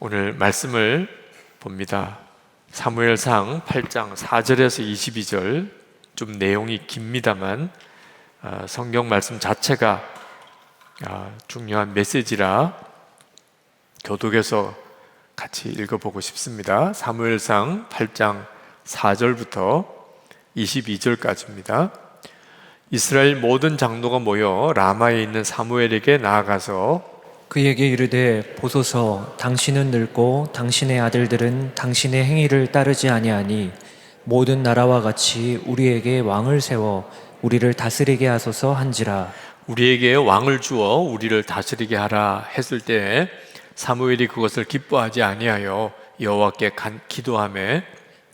오늘 말씀을 봅니다. 사무엘상 8장 4절에서 22절, 좀 내용이 깁니다만 성경 말씀 자체가 중요한 메시지라 교독에서 같이 읽어보고 싶습니다. 사무엘상 8장 4절부터 22절까지입니다. 이스라엘 모든 장로가 모여 라마에 있는 사무엘에게 나아가서 그에게 이르되 보소서, 당신은 늙고 당신의 아들들은 당신의 행위를 따르지 아니하니 모든 나라와 같이 우리에게 왕을 세워 우리를 다스리게 하소서 한지라. 우리에게 왕을 주어 우리를 다스리게 하라 했을 때 사무엘이 그것을 기뻐하지 아니하여 여호와께 기도하며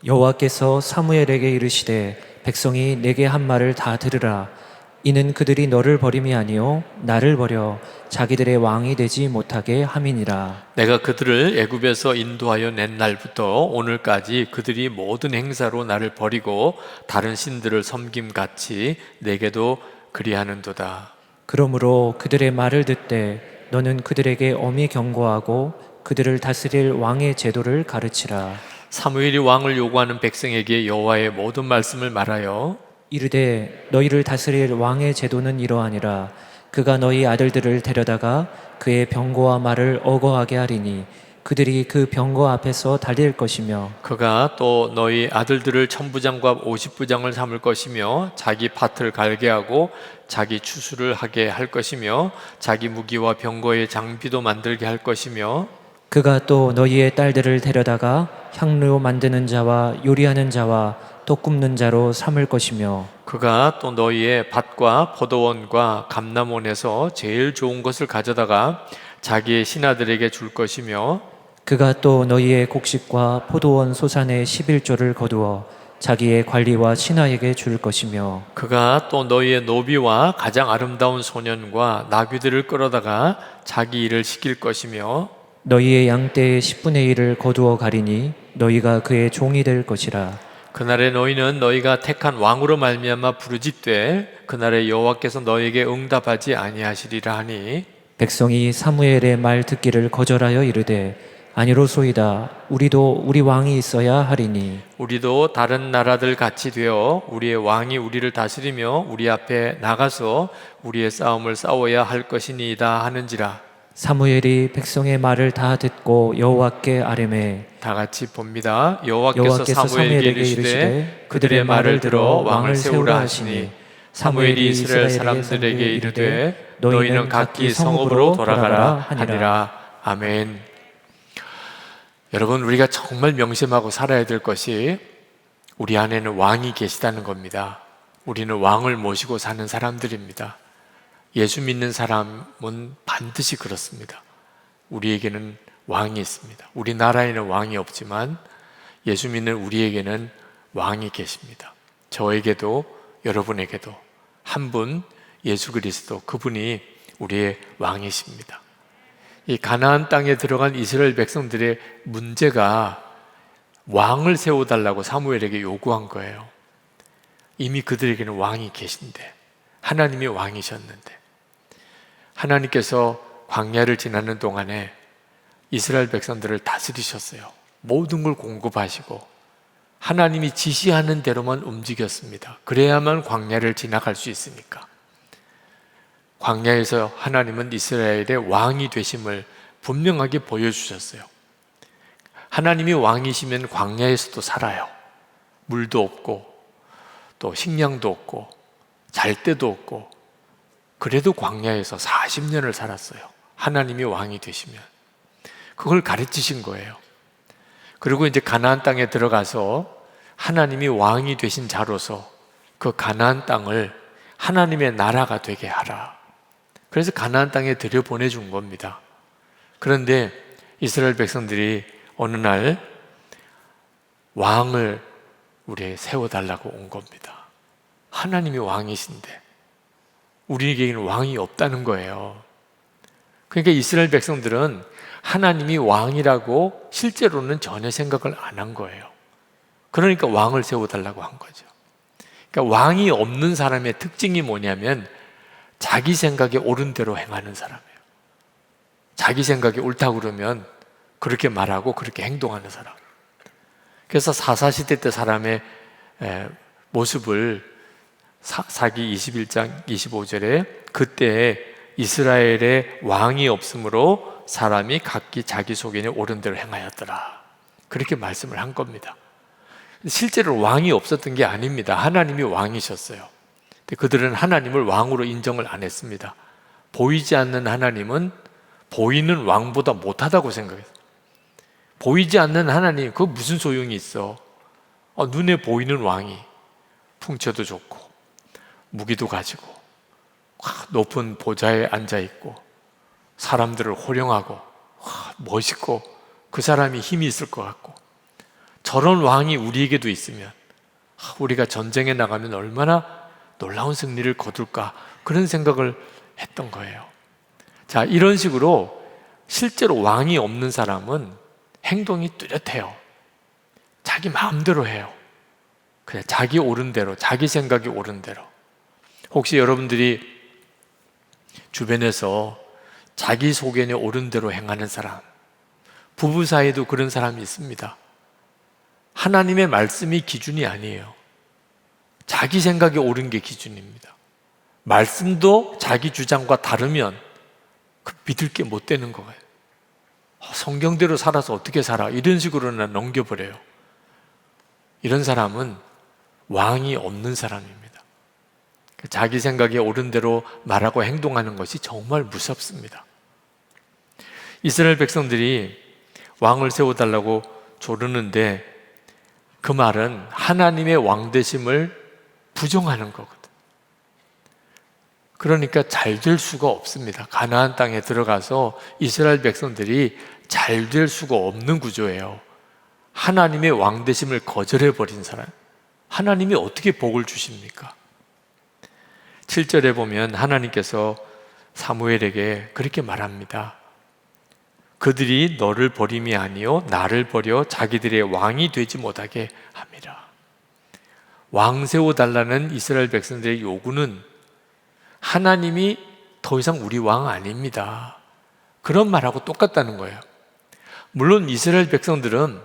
여호와께서 사무엘에게 이르시되 백성이 내게 한 말을 다 들으라. 이는 그들이 너를 버림이 아니요 나를 버려 자기들의 왕이 되지 못하게 함이니라. 내가 그들을 애굽에서 인도하여 낸 날부터 오늘까지 그들이 모든 행사로 나를 버리고 다른 신들을 섬김같이 내게도 그리하는도다. 그러므로 그들의 말을 듣되 너는 그들에게 엄히 경고하고 그들을 다스릴 왕의 제도를 가르치라. 사무엘이 왕을 요구하는 백성에게 여호와의 모든 말씀을 말하여 이르되 너희를 다스릴 왕의 제도는 이러하니라. 그가 너희 아들들을 데려다가 그의 병거와 말을 어거하게 하리니 그들이 그 병거 앞에서 달릴 것이며 그가 또 너희 아들들을 천부장과 50부장을 삼을 것이며 자기 밭을 갈게 하고 자기 추수를 하게 할 것이며 자기 무기와 병거의 장비도 만들게 할 것이며 그가 또 너희의 딸들을 데려다가 향료 만드는 자와 요리하는 자와 떡 굽는 자로 삼을 것이며 그가 또 너희의 밭과 포도원과 감람원에서 제일 좋은 것을 가져다가 자기의 신하들에게 줄 것이며 그가 또 너희의 곡식과 포도원 소산의 11조를 거두어 자기의 관리와 신하에게 줄 것이며 그가 또 너희의 노비와 가장 아름다운 소년과 나귀들을 끌어다가 자기 일을 시킬 것이며 너희의 양떼의 10분의 1을 거두어 가리니 너희가 그의 종이 될 것이라. 그날에 너희는 너희가 택한 왕으로 말미암아 부르짖되 그날에 여호와께서 너희에게 응답하지 아니하시리라 하니 백성이 사무엘의 말 듣기를 거절하여 이르되 아니로소이다. 우리도 우리 왕이 있어야 하리니 우리도 다른 나라들 같이 되어 우리의 왕이 우리를 다스리며 우리 앞에 나가서 우리의 싸움을 싸워야 할 것이니이다 하는지라. 사무엘이 백성의 말을 다 듣고 여호와께 아뢰매 다 같이 봅니다. 여호와께서 여호와께서 사무엘에게 이르시되 그들의 말을 들어 왕을 세우라 하시니 사무엘이 이스라엘 사람들에게 이르되 너희는 각기 성읍으로 돌아가라 하니라. 아멘. 여러분, 우리가 정말 명심하고 살아야 될 것이 우리 안에는 왕이 계시다는 겁니다. 우리는 왕을 모시고 사는 사람들입니다. 예수 믿는 사람은 반드시 그렇습니다. 우리에게는 왕이 있습니다. 우리나라에는 왕이 없지만 예수 믿는 우리에게는 왕이 계십니다. 저에게도 여러분에게도 한 분 예수 그리스도, 그분이 우리의 왕이십니다. 이 가나안 땅에 들어간 이스라엘 백성들의 문제가 왕을 세워달라고 사무엘에게 요구한 거예요. 이미 그들에게는 왕이 계신데, 하나님이 왕이셨는데, 하나님께서 광야를 지나는 동안에 이스라엘 백성들을 다스리셨어요. 모든 걸 공급하시고 하나님이 지시하는 대로만 움직였습니다. 그래야만 광야를 지나갈 수 있으니까. 광야에서 하나님은 이스라엘의 왕이 되심을 분명하게 보여주셨어요. 하나님이 왕이시면 광야에서도 살아요. 물도 없고 또 식량도 없고 잘 데도 없고, 그래도 광야에서 40년을 살았어요. 하나님이 왕이 되시면. 그걸 가르치신 거예요. 그리고 이제 가나안 땅에 들어가서 하나님이 왕이 되신 자로서 그 가나안 땅을 하나님의 나라가 되게 하라. 그래서 가나안 땅에 들여보내준 겁니다. 그런데 이스라엘 백성들이 어느 날 왕을 우리에게 세워달라고 온 겁니다. 하나님이 왕이신데 우리에게는 왕이 없다는 거예요. 그러니까 이스라엘 백성들은 하나님이 왕이라고 실제로는 전혀 생각을 안 한 거예요. 그러니까 왕을 세워달라고 한 거죠. 그러니까 왕이 없는 사람의 특징이 뭐냐면 자기 생각에 옳은 대로 행하는 사람이에요. 자기 생각이 옳다고 그러면 그렇게 말하고 그렇게 행동하는 사람. 그래서 사사시대 때 사람의 모습을 사기 21장 25절에 그때 이스라엘의 왕이 없으므로 사람이 각기 자기 소견에 옳은 대로 행하였더라. 그렇게 말씀을 한 겁니다. 실제로 왕이 없었던 게 아닙니다. 하나님이 왕이셨어요. 근데 그들은 하나님을 왕으로 인정을 안 했습니다. 보이지 않는 하나님은 보이는 왕보다 못하다고 생각했어요. 보이지 않는 하나님, 그거 무슨 소용이 있어? 눈에 보이는 왕이 풍채도 좋고 무기도 가지고 높은 보좌에 앉아있고 사람들을 호령하고 멋있고 그 사람이 힘이 있을 것 같고 저런 왕이 우리에게도 있으면 우리가 전쟁에 나가면 얼마나 놀라운 승리를 거둘까 그런 생각을 했던 거예요. 자, 이런 식으로 실제로 왕이 없는 사람은 행동이 뚜렷해요. 자기 마음대로 해요. 그냥 자기 옳은 대로, 자기 생각이 옳은 대로. 혹시 여러분들이 주변에서 자기 소견에 옳은 대로 행하는 사람, 부부 사이에도 그런 사람이 있습니다. 하나님의 말씀이 기준이 아니에요. 자기 생각이 옳은 게 기준입니다. 말씀도 자기 주장과 다르면 믿을 게 못 되는 거예요. 성경대로 살아서 어떻게 살아? 이런 식으로는 넘겨버려요. 이런 사람은 왕이 없는 사람입니다. 자기 생각에 옳은 대로 말하고 행동하는 것이 정말 무섭습니다. 이스라엘 백성들이 왕을 세워달라고 조르는데 그 말은 하나님의 왕되심을 부정하는 거거든. 그러니까 잘 될 수가 없습니다. 가나안 땅에 들어가서 이스라엘 백성들이 잘 될 수가 없는 구조예요. 하나님의 왕되심을 거절해버린 사람, 하나님이 어떻게 복을 주십니까? 7절에 보면 하나님께서 사무엘에게 그렇게 말합니다. 그들이 너를 버림이 아니요 나를 버려 자기들의 왕이 되지 못하게 함이라. 왕 세워달라는 이스라엘 백성들의 요구는 하나님이 더 이상 우리 왕 아닙니다, 그런 말하고 똑같다는 거예요. 물론 이스라엘 백성들은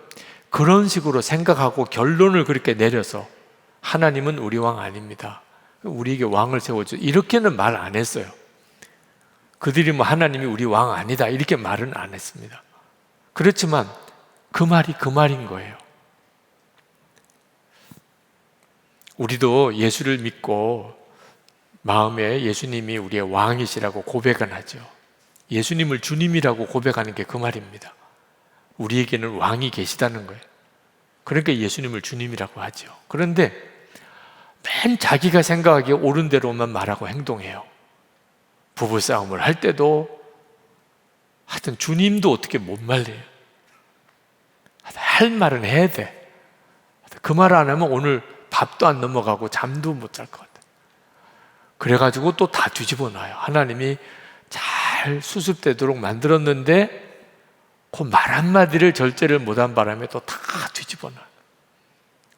그런 식으로 생각하고 결론을 그렇게 내려서 하나님은 우리 왕 아닙니다, 우리에게 왕을 세워줘, 이렇게는 말 안 했어요. 그들이 하나님이 우리 왕 아니다 이렇게 말은 안 했습니다. 그렇지만 그 말이 그 말인 거예요. 우리도 예수를 믿고 마음에 예수님이 우리의 왕이시라고 고백은 하죠. 예수님을 주님이라고 고백하는 게 그 말입니다. 우리에게는 왕이 계시다는 거예요. 그러니까 예수님을 주님이라고 하죠. 그런데 맨 자기가 생각하기에 옳은 대로만 말하고 행동해요. 부부싸움을 할 때도 하여튼 주님도 어떻게 못 말려요. 할 말은 해야 돼. 그 말 안 하면 오늘 밥도 안 넘어가고 잠도 못 잘 것 같아. 그래가지고 또 다 뒤집어 놔요. 하나님이 잘 수습되도록 만들었는데 그 말 한마디를 절제를 못한 바람에 또 다 뒤집어 놔요.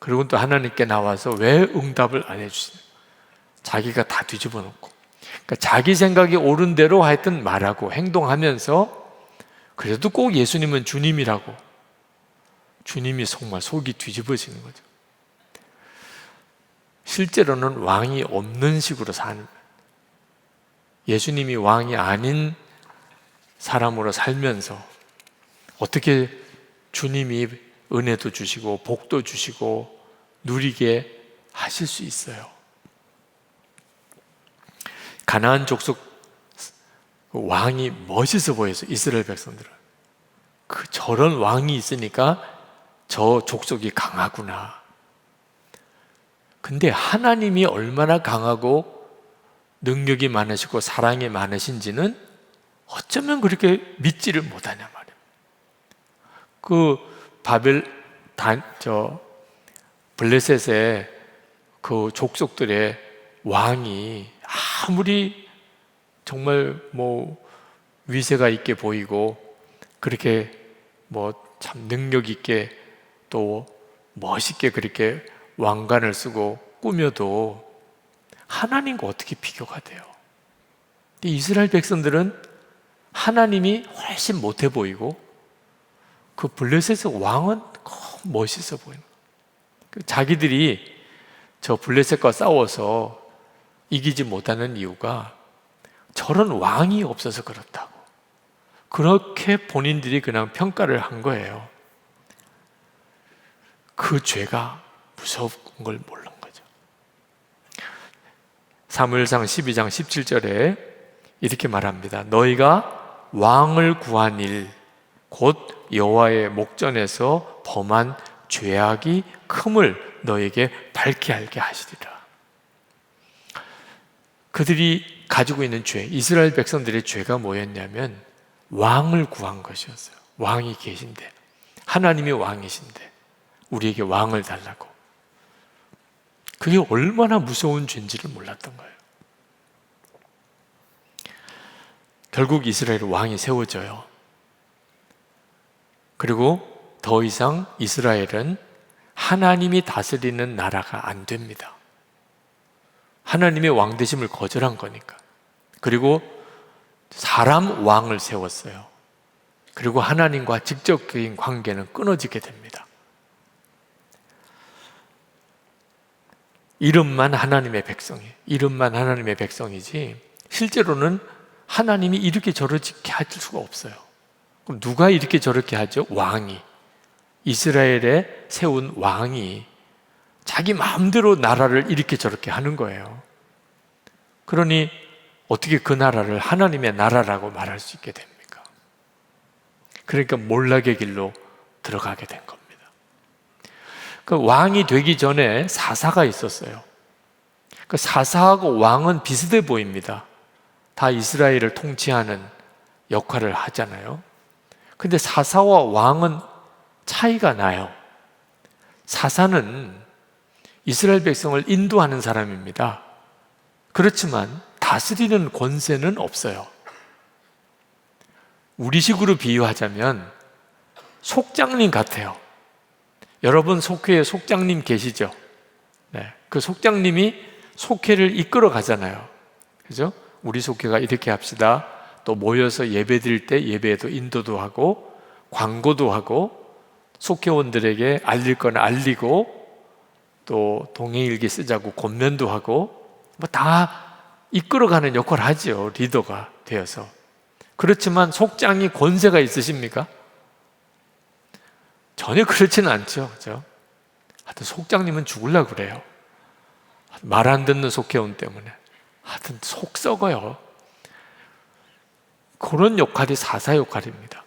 그리고 또 하나님께 나와서 왜 응답을 안 해주시냐, 자기가 다 뒤집어 놓고. 그러니까 자기 생각이 옳은 대로 하여튼 말하고 행동하면서 그래도 꼭 예수님은 주님이라고, 주님이 정말 속이 뒤집어지는 거죠. 실제로는 왕이 없는 식으로 사는 거예요. 예수님이 왕이 아닌 사람으로 살면서 어떻게 주님이 은혜도 주시고 복도 주시고 누리게 하실 수 있어요? 가나안 족속 왕이 멋있어 보여서 이스라엘 백성들은 저런 왕이 있으니까 저 족속이 강하구나. 근데 하나님이 얼마나 강하고 능력이 많으시고 사랑이 많으신지는 어쩌면 그렇게 믿지를 못하냐 말이에요. 그 블레셋의 그 족속들의 왕이 아무리 정말 위세가 있게 보이고 그렇게 참 능력 있게 또 멋있게 그렇게 왕관을 쓰고 꾸며도 하나님과 어떻게 비교가 돼요? 이스라엘 백성들은 하나님이 훨씬 못해 보이고 그 블레셋의 왕은 멋있어 보이는 거예요. 자기들이 저 블레셋과 싸워서 이기지 못하는 이유가 저런 왕이 없어서 그렇다고, 그렇게 본인들이 그냥 평가를 한 거예요. 그 죄가 무서운 걸 모르는 거죠. 사무엘상 12장 17절에 이렇게 말합니다. 너희가 왕을 구한 일, 곧 여호와의 목전에서 범한 죄악이 큼을 너에게 밝게 알게 하시리라. 그들이 가지고 있는 죄, 이스라엘 백성들의 죄가 뭐였냐면 왕을 구한 것이었어요. 왕이 계신데, 하나님이 왕이신데 우리에게 왕을 달라고. 그게 얼마나 무서운 죄인지를 몰랐던 거예요. 결국 이스라엘 왕이 세워져요. 그리고 더 이상 이스라엘은 하나님이 다스리는 나라가 안 됩니다. 하나님의 왕 되심을 거절한 거니까. 그리고 사람 왕을 세웠어요. 그리고 하나님과 직접적인 관계는 끊어지게 됩니다. 이름만 하나님의 백성이지 실제로는 하나님이 이렇게 저렇게 할 수가 없어요. 그럼 누가 이렇게 저렇게 하죠? 왕이, 이스라엘에 세운 왕이 자기 마음대로 나라를 이렇게 저렇게 하는 거예요. 그러니 어떻게 그 나라를 하나님의 나라라고 말할 수 있게 됩니까? 그러니까 몰락의 길로 들어가게 된 겁니다. 그 왕이 되기 전에 사사가 있었어요. 그 사사하고 왕은 비슷해 보입니다. 다 이스라엘을 통치하는 역할을 하잖아요. 근데 사사와 왕은 차이가 나요. 사사는 이스라엘 백성을 인도하는 사람입니다. 그렇지만 다스리는 권세는 없어요. 우리식으로 비유하자면 속장님 같아요. 여러분 속회에 속장님 계시죠? 네, 그 속장님이 속회를 이끌어 가잖아요. 그죠? 우리 속회가 이렇게 합시다. 또 모여서 예배 드릴 때 예배에도 인도도 하고 광고도 하고 속회원들에게 알릴 건 알리고 또 동행일기 쓰자고 권면도 하고 뭐 다 이끌어가는 역할을 하죠. 리더가 되어서. 그렇지만 속장이 권세가 있으십니까? 전혀 그렇지는 않죠. 그죠? 하여튼 속장님은 죽으려고 그래요. 말 안 듣는 속회원 때문에. 하여튼 속 썩어요. 그런 역할이 사사 역할입니다.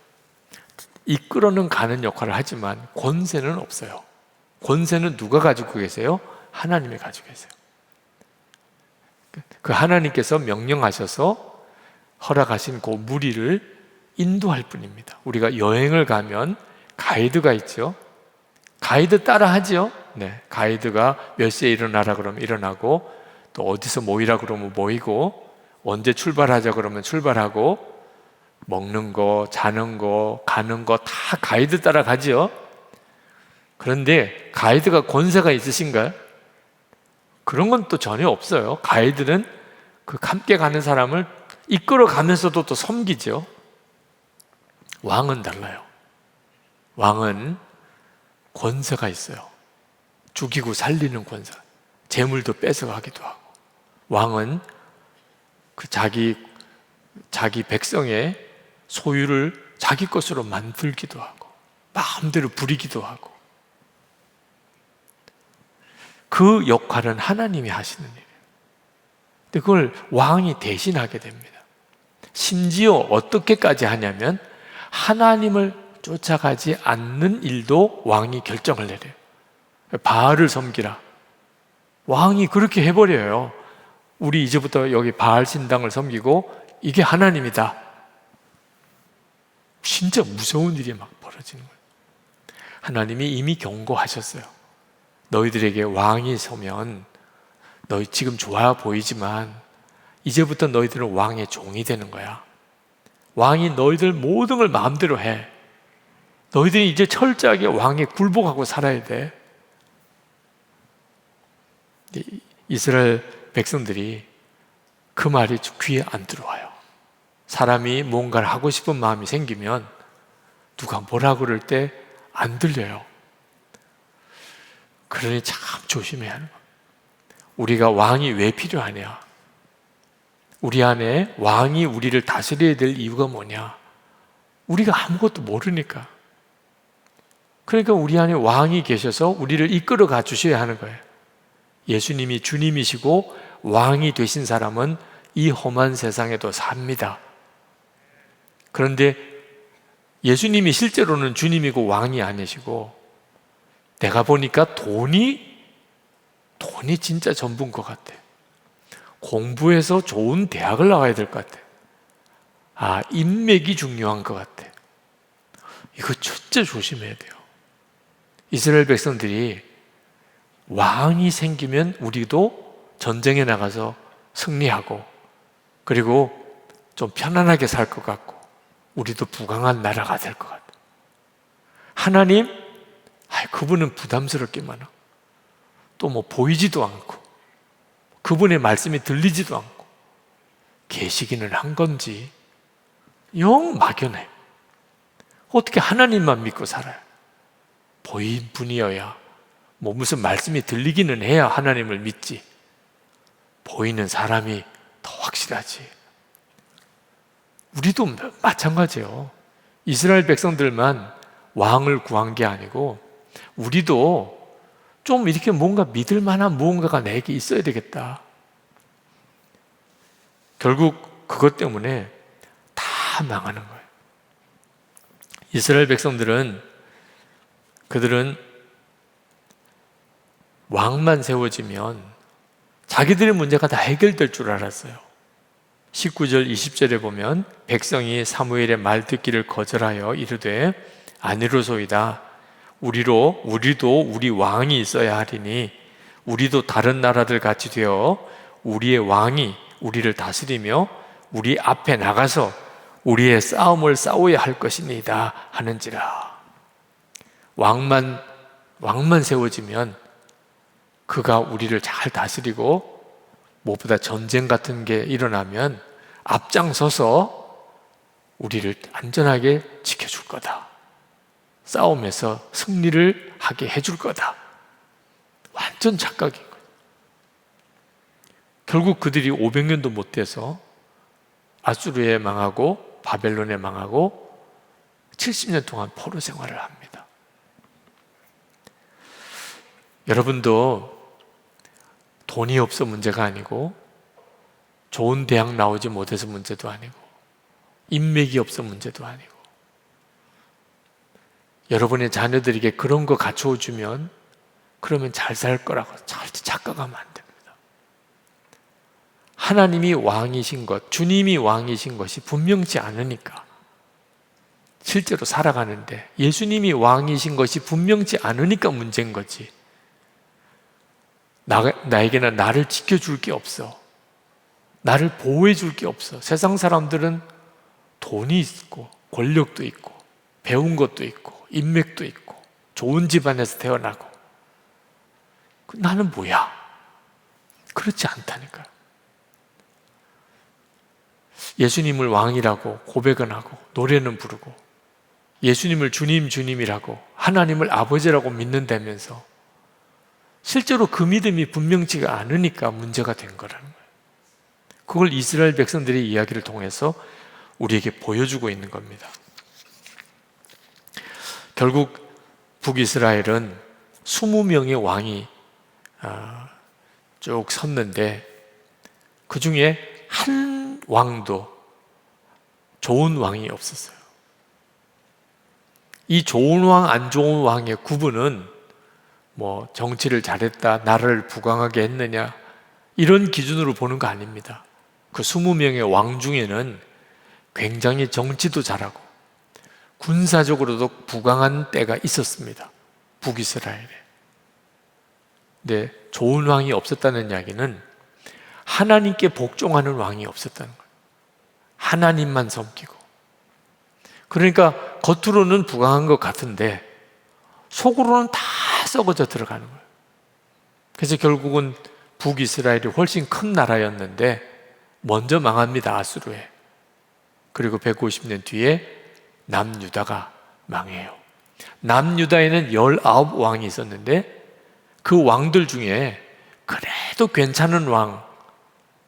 이끌어는 가는 역할을 하지만 권세는 없어요. 권세는 누가 가지고 계세요? 하나님이 가지고 계세요. 그 하나님께서 명령하셔서 허락하신 그 무리를 인도할 뿐입니다. 우리가 여행을 가면 가이드가 있죠. 가이드 따라 하죠. 네, 가이드가 몇 시에 일어나라 그러면 일어나고, 또 어디서 모이라 그러면 모이고, 언제 출발하자 그러면 출발하고, 먹는 거, 자는 거, 가는 거 다 가이드 따라 가죠. 그런데 가이드가 권세가 있으신가요? 그런 건 또 전혀 없어요. 가이드는 그 함께 가는 사람을 이끌어 가면서도 또 섬기죠. 왕은 달라요. 왕은 권세가 있어요. 죽이고 살리는 권세, 재물도 뺏어가기도 하고. 왕은 그 자기 백성의 소유를 자기 것으로 만들기도 하고 마음대로 부리기도 하고. 그 역할은 하나님이 하시는 일이에요. 근데 그걸 왕이 대신하게 됩니다. 심지어 어떻게까지 하냐면 하나님을 쫓아가지 않는 일도 왕이 결정을 내려요. 바알을 섬기라. 왕이 그렇게 해버려요. 우리 이제부터 여기 바알 신당을 섬기고 이게 하나님이다. 진짜 무서운 일이 막 벌어지는 거예요. 하나님이 이미 경고하셨어요. 너희들에게 왕이 서면 너희 지금 좋아 보이지만 이제부터 너희들은 왕의 종이 되는 거야. 왕이 너희들 모든 걸 마음대로 해. 너희들이 이제 철저하게 왕에 굴복하고 살아야 돼. 이스라엘 백성들이 그 말이 귀에 안 들어와요. 사람이 뭔가를 하고 싶은 마음이 생기면 누가 뭐라 그럴 때 안 들려요. 그러니 참 조심해야 하는 거예요. 우리가 왕이 왜 필요하냐? 우리 안에 왕이 우리를 다스려야 될 이유가 뭐냐? 우리가 아무것도 모르니까. 그러니까 우리 안에 왕이 계셔서 우리를 이끌어 가 주셔야 하는 거예요. 예수님이 주님이시고 왕이 되신 사람은 이 험한 세상에도 삽니다. 그런데 예수님이 실제로는 주님이고 왕이 아니시고, 내가 보니까 돈이 진짜 전부인 것 같아. 공부해서 좋은 대학을 나와야 될 것 같아. 인맥이 중요한 것 같아. 이거 진짜 조심해야 돼요. 이스라엘 백성들이 왕이 생기면 우리도 전쟁에 나가서 승리하고, 그리고 좀 편안하게 살 것 같고, 우리도 부강한 나라가 될 것 같아. 하나님, 그분은 부담스럽기만 하고, 또 뭐 보이지도 않고, 그분의 말씀이 들리지도 않고, 계시기는 한 건지 영 막연해. 어떻게 하나님만 믿고 살아요? 보인 분이어야, 뭐 무슨 말씀이 들리기는 해야 하나님을 믿지, 보이는 사람이 더 확실하지. 우리도 마찬가지예요. 이스라엘 백성들만 왕을 구한 게 아니고 우리도 좀 이렇게 뭔가 믿을 만한 무언가가 내게 있어야 되겠다. 결국 그것 때문에 다 망하는 거예요. 이스라엘 백성들은, 그들은 왕만 세워지면 자기들의 문제가 다 해결될 줄 알았어요. 19절 20절에 보면 백성이 사무엘의 말 듣기를 거절하여 이르되 아니로소이다. 우리도 우리 왕이 있어야 하리니 우리도 다른 나라들 같이 되어 우리의 왕이 우리를 다스리며 우리 앞에 나가서 우리의 싸움을 싸워야 할 것이니이다 하는지라. 왕만 세워지면 그가 우리를 잘 다스리고, 무엇보다 전쟁 같은 게 일어나면 앞장서서 우리를 안전하게 지켜줄 거다. 싸움에서 승리를 하게 해줄 거다. 완전 착각인 거예요. 결국 그들이 500년도 못 돼서 아수르에 망하고 바벨론에 망하고 70년 동안 포로 생활을 합니다. 여러분도 돈이 없어 문제가 아니고, 좋은 대학 나오지 못해서 문제도 아니고, 인맥이 없어 문제도 아니고, 여러분의 자녀들에게 그런 거 갖추어 주면 그러면 잘 살 거라고 절대 착각하면 안 됩니다. 하나님이 왕이신 것, 주님이 왕이신 것이 분명치 않으니까 실제로 살아가는데, 예수님이 왕이신 것이 분명치 않으니까 문제인 거지. 나에게는 나를 지켜줄 게 없어. 나를 보호해 줄 게 없어. 세상 사람들은 돈이 있고 권력도 있고 배운 것도 있고 인맥도 있고 좋은 집안에서 태어나고, 나는 뭐야? 그렇지 않다니까요. 예수님을 왕이라고 고백은 하고 노래는 부르고, 예수님을 주님이라고 하나님을 아버지라고 믿는다면서 실제로 그 믿음이 분명치가 않으니까 문제가 된 거라는 거예요. 그걸 이스라엘 백성들의 이야기를 통해서 우리에게 보여주고 있는 겁니다. 결국 북이스라엘은 20명의 왕이 쭉 섰는데, 그 중에 한 왕도 좋은 왕이 없었어요. 이 좋은 왕, 안 좋은 왕의 구분은 뭐 정치를 잘했다, 나라를 부강하게 했느냐, 이런 기준으로 보는 거 아닙니다. 그 20명의 왕 중에는 굉장히 정치도 잘하고 군사적으로도 부강한 때가 있었습니다. 북이스라엘에. 근데 좋은 왕이 없었다는 이야기는 하나님께 복종하는 왕이 없었다는 거예요. 하나님만 섬기고. 그러니까 겉으로는 부강한 것 같은데 속으로는 다 썩어져 들어가는 거예요. 그래서 결국은 북이스라엘이 훨씬 큰 나라였는데 먼저 망합니다, 아수르에. 그리고 150년 뒤에 남유다가 망해요. 남유다에는 19왕이 있었는데 그 왕들 중에 그래도 괜찮은 왕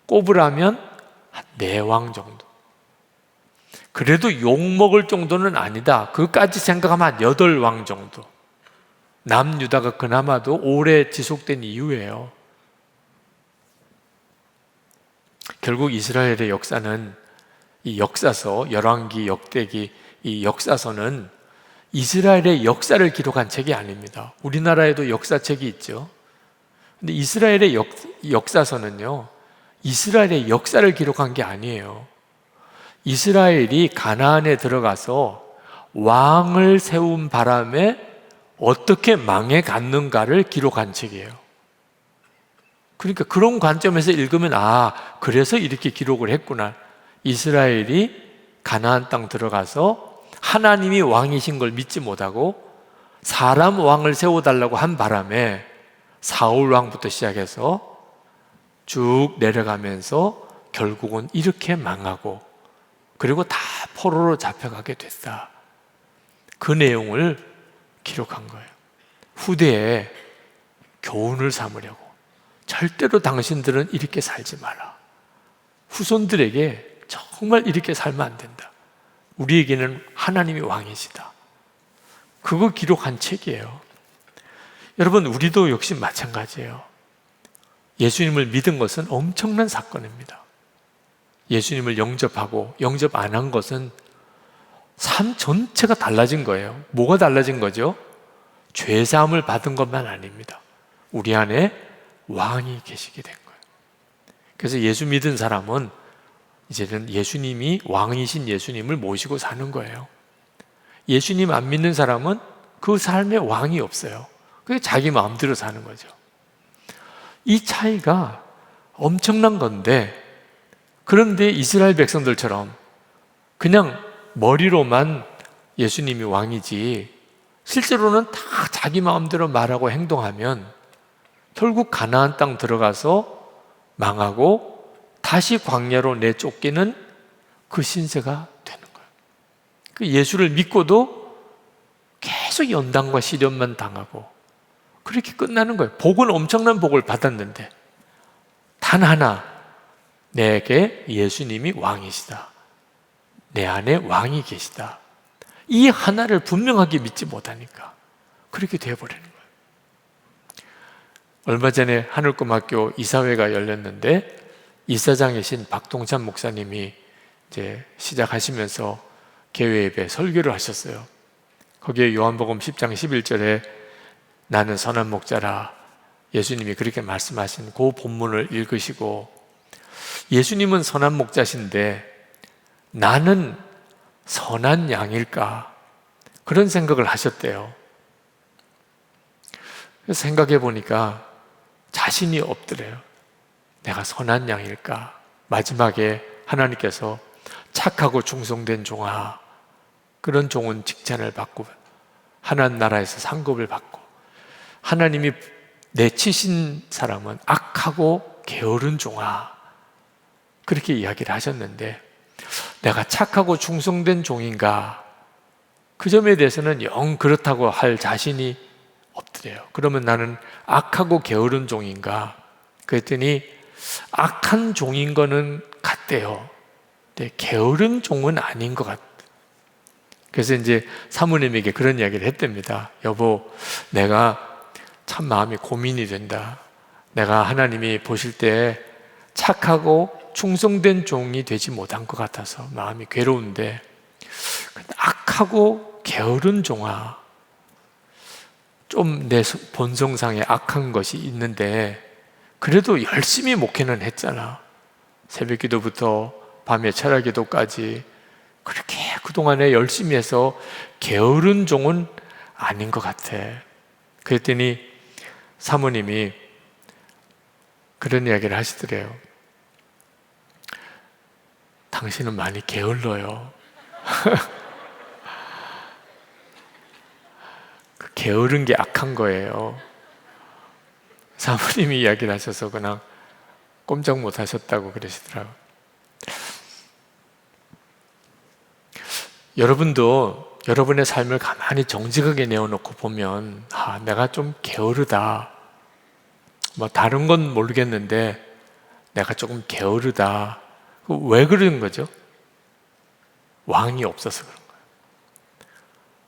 꼽으라면 한 4왕 정도. 그래도 욕먹을 정도는 아니다. 그것까지 생각하면 한 8왕 정도. 남유다가 그나마도 오래 지속된 이유예요. 결국 이스라엘의 역사는 이 역사서, 열왕기, 역대기, 이 역사서는 이스라엘의 역사를 기록한 책이 아닙니다. 우리나라에도 역사책이 있죠. 근데 이스라엘의 역사서는요, 이스라엘의 역사를 기록한 게 아니에요. 이스라엘이 가나안에 들어가서 왕을 세운 바람에 어떻게 망해 갔는가를 기록한 책이에요. 그러니까 그런 관점에서 읽으면 그래서 이렇게 기록을 했구나. 이스라엘이 가나안 땅 들어가서 하나님이 왕이신 걸 믿지 못하고 사람 왕을 세워달라고 한 바람에 사울 왕부터 시작해서 쭉 내려가면서 결국은 이렇게 망하고 그리고 다 포로로 잡혀가게 됐다. 그 내용을 기록한 거예요. 후대에 교훈을 삼으려고. 절대로 당신들은 이렇게 살지 마라. 후손들에게 정말 이렇게 살면 안 된다. 우리에게는 하나님이 왕이시다. 그거 기록한 책이에요. 여러분, 우리도 역시 마찬가지예요. 예수님을 믿은 것은 엄청난 사건입니다. 예수님을 영접하고 영접 안 한 것은 삶 전체가 달라진 거예요. 뭐가 달라진 거죠? 죄사함을 받은 것만 아닙니다. 우리 안에 왕이 계시게 된 거예요. 그래서 예수 믿은 사람은 이제는 예수님이 왕이신 예수님을 모시고 사는 거예요. 예수님 안 믿는 사람은 그 삶에 왕이 없어요. 그게 자기 마음대로 사는 거죠. 이 차이가 엄청난 건데, 그런데 이스라엘 백성들처럼 그냥 머리로만 예수님이 왕이지 실제로는 다 자기 마음대로 말하고 행동하면 결국 가나안 땅 들어가서 망하고 다시 광야로 내쫓기는 그 신세가 되는 거예요. 그 예수를 믿고도 계속 연단과 시련만 당하고 그렇게 끝나는 거예요. 복은 엄청난 복을 받았는데 단 하나, 내게 예수님이 왕이시다. 내 안에 왕이 계시다. 이 하나를 분명하게 믿지 못하니까 그렇게 되어버리는 거예요. 얼마 전에 하늘꿈학교 이사회가 열렸는데 이사장이신 박동찬 목사님이 이제 시작하시면서 개회 예배 설교를 하셨어요. 거기에 요한복음 10장 11절에 나는 선한 목자라 예수님이 그렇게 말씀하신 그 본문을 읽으시고, 예수님은 선한 목자신데 나는 선한 양일까? 그런 생각을 하셨대요. 그래서 생각해 보니까 자신이 없더래요. 내가 선한 양일까? 마지막에 하나님께서 착하고 충성된 종아, 그런 종은 칭찬을 받고 하나님 나라에서 상급을 받고, 하나님이 내치신 사람은 악하고 게으른 종아, 그렇게 이야기를 하셨는데 내가 착하고 충성된 종인가? 그 점에 대해서는 영 그렇다고 할 자신이 없더래요. 그러면 나는 악하고 게으른 종인가? 그랬더니 악한 종인 거는 같대요. 근데 게으른 종은 아닌 것 같아요. 그래서 이제 사모님에게 그런 이야기를 했답니다. 여보, 내가 참 마음이 고민이 된다. 내가 하나님이 보실 때 착하고 충성된 종이 되지 못한 것 같아서 마음이 괴로운데, 악하고 게으른 종아, 좀 내 본성상에 악한 것이 있는데 그래도 열심히 목회는 했잖아. 새벽 기도부터 밤에 철야 기도까지 그렇게 그동안에 열심히 해서 게으른 종은 아닌 것 같아. 그랬더니 사모님이 그런 이야기를 하시더래요. 당신은 많이 게을러요. 그 게으른 게 악한 거예요. 사모님이 이야기를 하셔서 그냥 꼼짝 못 하셨다고 그러시더라고요. 여러분도 여러분의 삶을 가만히 정직하게 내어놓고 보면 내가 좀 게으르다, 다른 건 모르겠는데 내가 조금 게으르다. 왜 그런 거죠? 왕이 없어서 그런 거예요.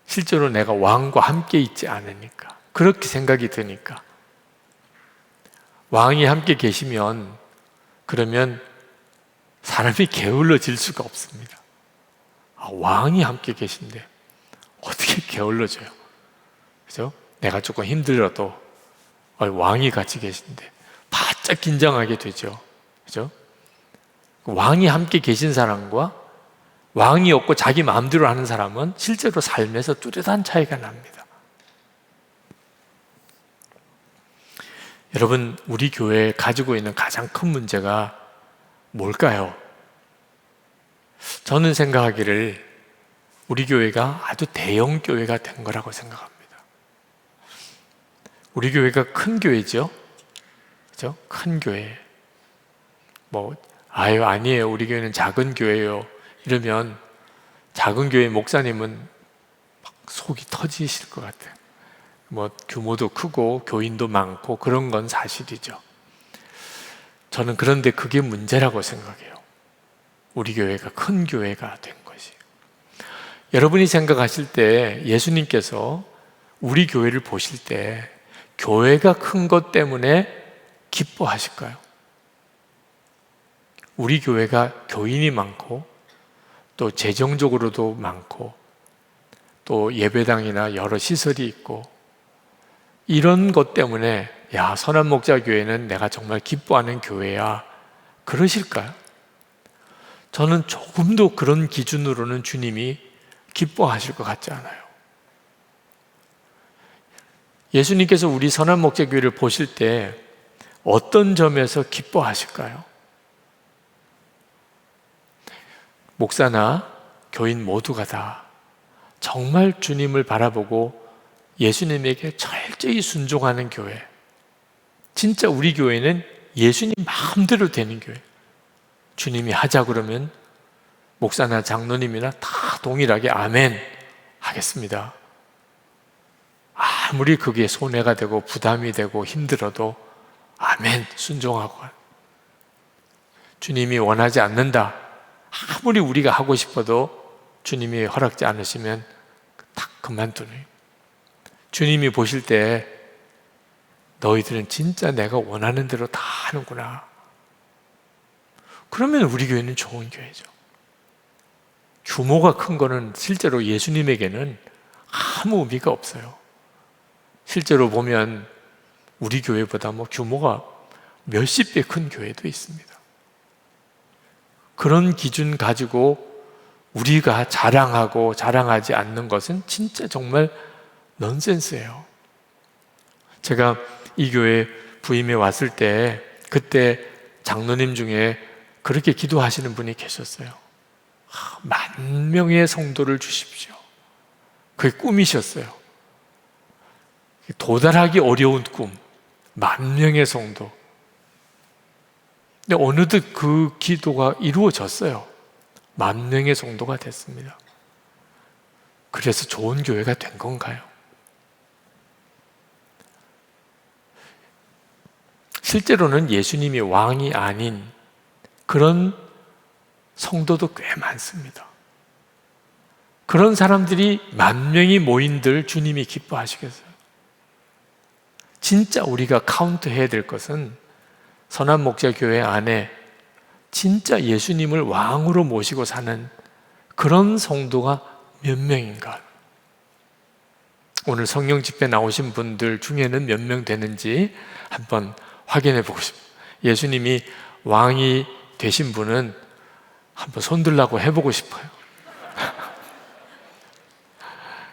실제로 내가 왕과 함께 있지 않으니까, 그렇게 생각이 드니까. 왕이 함께 계시면 그러면 사람이 게을러질 수가 없습니다. 왕이 함께 계신데 어떻게 게을러져요? 그죠? 내가 조금 힘들어도 왕이 같이 계신데 바짝 긴장하게 되죠. 그죠? 왕이 함께 계신 사람과 왕이 없고 자기 마음대로 하는 사람은 실제로 삶에서 뚜렷한 차이가 납니다. 여러분, 우리 교회에 가지고 있는 가장 큰 문제가 뭘까요? 저는 생각하기를 우리 교회가 아주 대형 교회가 된 거라고 생각합니다. 우리 교회가 큰 교회죠? 그죠? 큰 교회. 아니에요. 우리 교회는 작은 교회예요. 이러면 작은 교회 목사님은 막 속이 터지실 것 같아요. 규모도 크고 교인도 많고 그런 건 사실이죠. 저는 그런데 그게 문제라고 생각해요. 우리 교회가 큰 교회가 된 것이. 여러분이 생각하실 때 예수님께서 우리 교회를 보실 때 교회가 큰 것 때문에 기뻐하실까요? 우리 교회가 교인이 많고 또 재정적으로도 많고 또 예배당이나 여러 시설이 있고 이런 것 때문에 선한목자교회는 내가 정말 기뻐하는 교회야, 그러실까요? 저는 조금도 그런 기준으로는 주님이 기뻐하실 것 같지 않아요. 예수님께서 우리 선한목자교회를 보실 때 어떤 점에서 기뻐하실까요? 목사나 교인 모두가 다 정말 주님을 바라보고 예수님에게 철저히 순종하는 교회. 진짜 우리 교회는 예수님 마음대로 되는 교회. 주님이 하자 그러면 목사나 장로님이나 다 동일하게 아멘 하겠습니다. 아무리 그게 손해가 되고 부담이 되고 힘들어도 아멘 순종하고. 주님이 원하지 않는다, 아무리 우리가 하고 싶어도 주님이 허락지 않으시면 딱 그만두는. 주님이 보실 때 너희들은 진짜 내가 원하는 대로 다 하는구나. 그러면 우리 교회는 좋은 교회죠. 규모가 큰 거는 실제로 예수님에게는 아무 의미가 없어요. 실제로 보면 우리 교회보다 규모가 몇십 배 큰 교회도 있습니다. 그런 기준 가지고 우리가 자랑하고 자랑하지 않는 것은 진짜 정말 넌센스예요. 제가 이 교회 부임해 왔을 때 그때 장로님 중에 그렇게 기도하시는 분이 계셨어요. 10,000명의 성도를 주십시오. 그게 꿈이셨어요. 도달하기 어려운 꿈, 10,000명의 성도. 근데 어느덧 그 기도가 이루어졌어요. 10,000명의 성도가 됐습니다. 그래서 좋은 교회가 된 건가요? 실제로는 예수님이 왕이 아닌 그런 성도도 꽤 많습니다. 그런 사람들이 10,000명이 모인들 주님이 기뻐하시겠어요? 진짜 우리가 카운트해야 될 것은 선한목자교회 안에 진짜 예수님을 왕으로 모시고 사는 그런 성도가 몇 명인가? 오늘 성령 집회 나오신 분들 중에는 몇 명 되는지 한번 확인해 보고 싶어요. 예수님이 왕이 되신 분은 한번 손들라고 해보고 싶어요.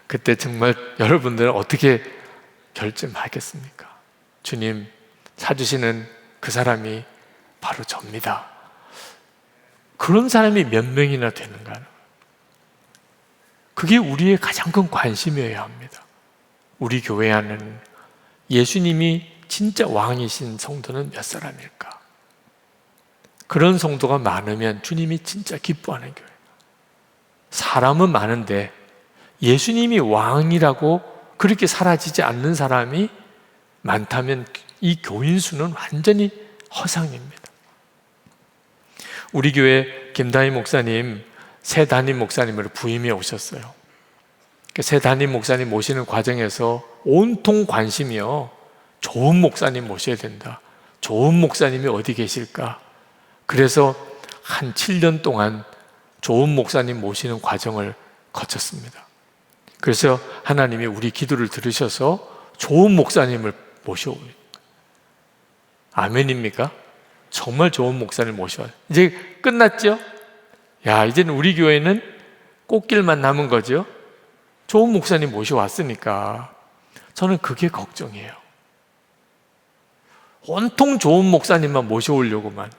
그때 정말 여러분들은 어떻게 결정하겠습니까? 주님 찾으시는 그 사람이 바로 접니다. 그런 사람이 몇 명이나 되는가? 그게 우리의 가장 큰 관심이어야 합니다. 우리 교회 안에는 예수님이 진짜 왕이신 성도는 몇 사람일까? 그런 성도가 많으면 주님이 진짜 기뻐하는 교회. 사람은 많은데 예수님이 왕이라고 그렇게 사라지지 않는 사람이 많다면 이 교인 수는 완전히 허상입니다. 우리 교회 김다희 목사님, 새 담임 목사님으로 부임해 오셨어요. 새 담임 목사님 모시는 과정에서 온통 관심이요, 좋은 목사님 모셔야 된다, 좋은 목사님이 어디 계실까. 그래서 한 7년 동안 좋은 목사님 모시는 과정을 거쳤습니다. 그래서 하나님이 우리 기도를 들으셔서 좋은 목사님을 모셔오니, 아멘입니까? 정말 좋은 목사님 모셔와요. 이제 끝났죠? 야, 이제는 우리 교회는 꽃길만 남은 거죠? 좋은 목사님 모셔왔으니까. 저는 그게 걱정이에요. 온통 좋은 목사님만 모셔오려고만,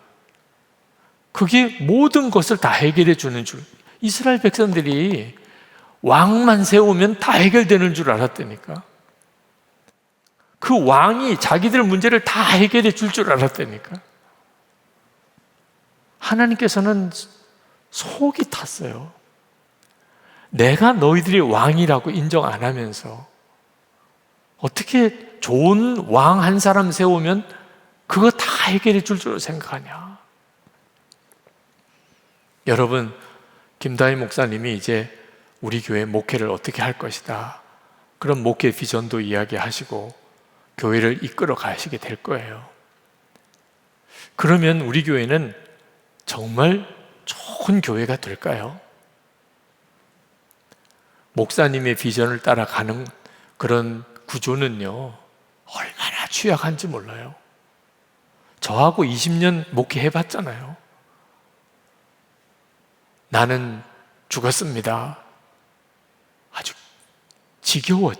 그게 모든 것을 다 해결해 주는 줄. 이스라엘 백성들이 왕만 세우면 다 해결되는 줄 알았다니까. 그 왕이 자기들 문제를 다 해결해 줄 줄 알았다니까. 하나님께서는 속이 탔어요. 내가 너희들이 왕이라고 인정 안 하면서 어떻게 좋은 왕 한 사람 세우면 그거 다 해결해 줄 줄 생각하냐. 여러분, 김다희 목사님이 이제 우리 교회 목회를 어떻게 할 것이다, 그런 목회 비전도 이야기하시고 교회를 이끌어 가시게 될 거예요. 그러면 우리 교회는 정말 좋은 교회가 될까요? 목사님의 비전을 따라가는 그런 구조는요, 얼마나 취약한지 몰라요. 저하고 20년 목회해봤잖아요. 나는 죽었습니다. 아주 지겨워.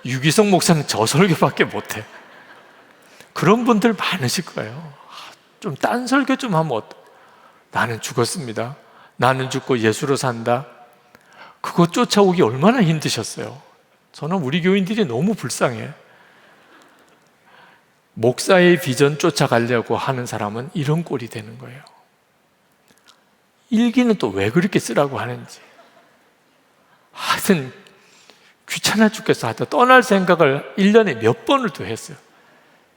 유기성 목사는 저 설교밖에 못해. 그런 분들 많으실 거예요. 좀 딴 설교 좀 하면 나는 죽었습니다. 나는 죽고 예수로 산다. 그거 쫓아오기 얼마나 힘드셨어요. 저는 우리 교인들이 너무 불쌍해. 목사의 비전 쫓아가려고 하는 사람은 이런 꼴이 되는 거예요. 일기는 또 왜 그렇게 쓰라고 하는지. 하여튼 귀찮아 죽겠어. 하여튼 떠날 생각을 1년에 몇 번을 또 했어요.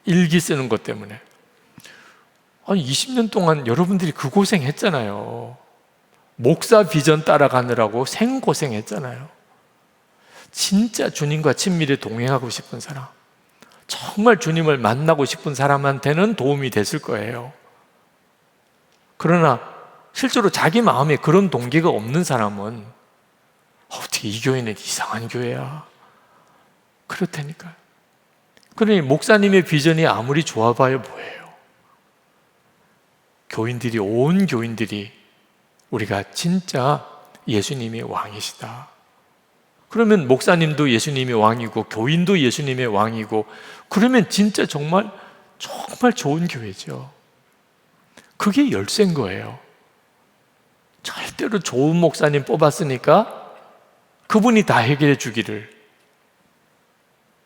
일기 쓰는 것 때문에. 아니 20년 동안 여러분들이 그 고생했잖아요. 목사 비전 따라가느라고 생고생했잖아요. 진짜 주님과 친밀히 동행하고 싶은 사람, 정말 주님을 만나고 싶은 사람한테는 도움이 됐을 거예요. 그러나 실제로 자기 마음에 그런 동기가 없는 사람은 어떻게 이 교회는 이상한 교회야, 그렇다니까요. 그러니 목사님의 비전이 아무리 좋아봐야 뭐예요. 교인들이, 온 교인들이 우리가 진짜 예수님이 왕이시다, 그러면 목사님도 예수님이 왕이고 교인도 예수님의 왕이고, 그러면 진짜 정말 좋은 교회죠. 그게 열쇠인 거예요. 절대로 좋은 목사님 뽑았으니까 그분이 다 해결해 주기를,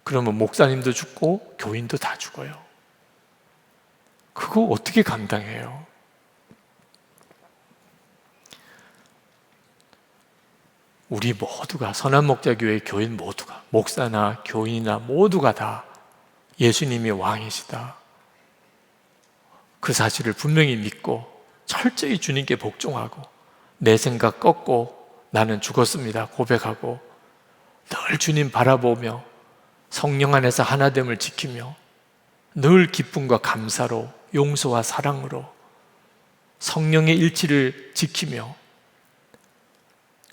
그러면 목사님도 죽고 교인도 다 죽어요. 그거 어떻게 감당해요? 우리 모두가, 선한목자교회 교인 모두가, 목사나 교인이나 모두가 다 예수님이 왕이시다, 그 사실을 분명히 믿고 철저히 주님께 복종하고 내 생각 꺾고 나는 죽었습니다 고백하고 늘 주님 바라보며 성령 안에서 하나됨을 지키며 늘 기쁨과 감사로, 용서와 사랑으로 성령의 일치를 지키며,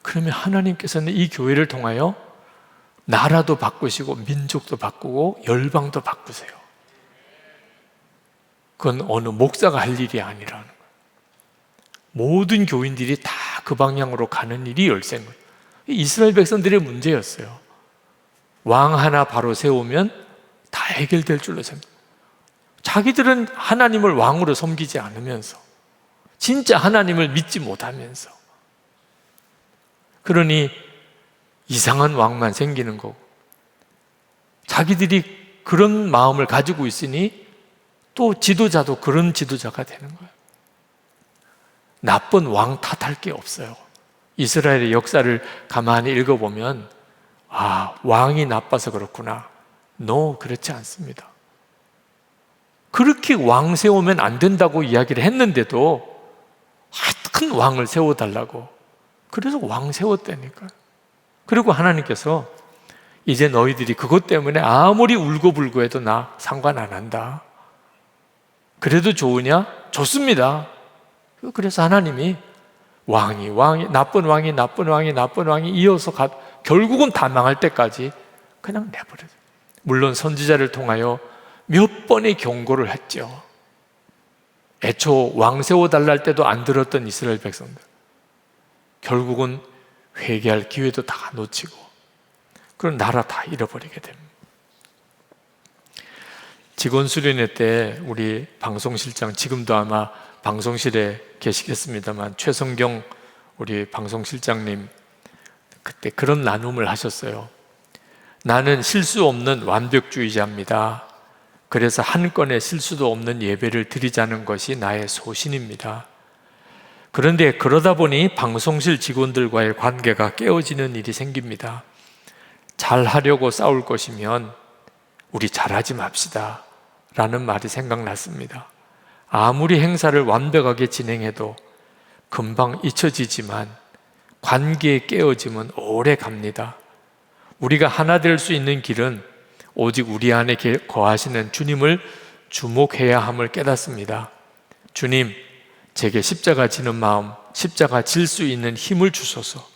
그러면 하나님께서는 이 교회를 통하여 나라도 바꾸시고 민족도 바꾸고 열방도 바꾸세요. 그건 어느 목사가 할 일이 아니라는 거예요. 모든 교인들이 다 그 방향으로 가는 일이 열쇠인 거예요. 이스라엘 백성들의 문제였어요. 왕 하나 바로 세우면 다 해결될 줄로 생각해요. 자기들은 하나님을 왕으로 섬기지 않으면서, 진짜 하나님을 믿지 못하면서, 그러니 이상한 왕만 생기는 거고, 자기들이 그런 마음을 가지고 있으니 또 지도자도 그런 지도자가 되는 거예요. 나쁜 왕 탓할 게 없어요. 이스라엘의 역사를 가만히 읽어보면 왕이 나빠서 그렇구나. 그렇지 않습니다. 그렇게 왕 세우면 안 된다고 이야기를 했는데도 큰 왕을 세워달라고, 그래서 왕 세웠다니까요. 그리고 하나님께서 이제 너희들이 그것 때문에 아무리 울고불고 해도 나 상관 안 한다. 그래도 좋으냐? 좋습니다. 그래서 하나님이 나쁜 왕이 이어서 결국은 다 망할 때까지 그냥 내버려요. 물론 선지자를 통하여 몇 번의 경고를 했죠. 애초 왕 세워달라 할 때도 안 들었던 이스라엘 백성들, 결국은 회개할 기회도 다 놓치고 그런 나라 다 잃어버리게 됩니다. 직원 수련회 때 우리 방송실장, 지금도 아마 방송실에 계시겠습니다만, 최성경 우리 방송실장님 그때 그런 나눔을 하셨어요. 나는 실수 없는 완벽주의자입니다. 그래서 한 건의 실수도 없는 예배를 드리자는 것이 나의 소신입니다. 그런데 그러다 보니 방송실 직원들과의 관계가 깨어지는 일이 생깁니다. 잘하려고 싸울 것이면 우리 잘하지 맙시다 라는 말이 생각났습니다. 아무리 행사를 완벽하게 진행해도 금방 잊혀지지만 관계의 깨어짐은 오래 갑니다. 우리가 하나 될 수 있는 길은 오직 우리 안에 거하시는 주님을 주목해야 함을 깨닫습니다. 주님, 제게 십자가 지는 마음, 십자가 질 수 있는 힘을 주소서.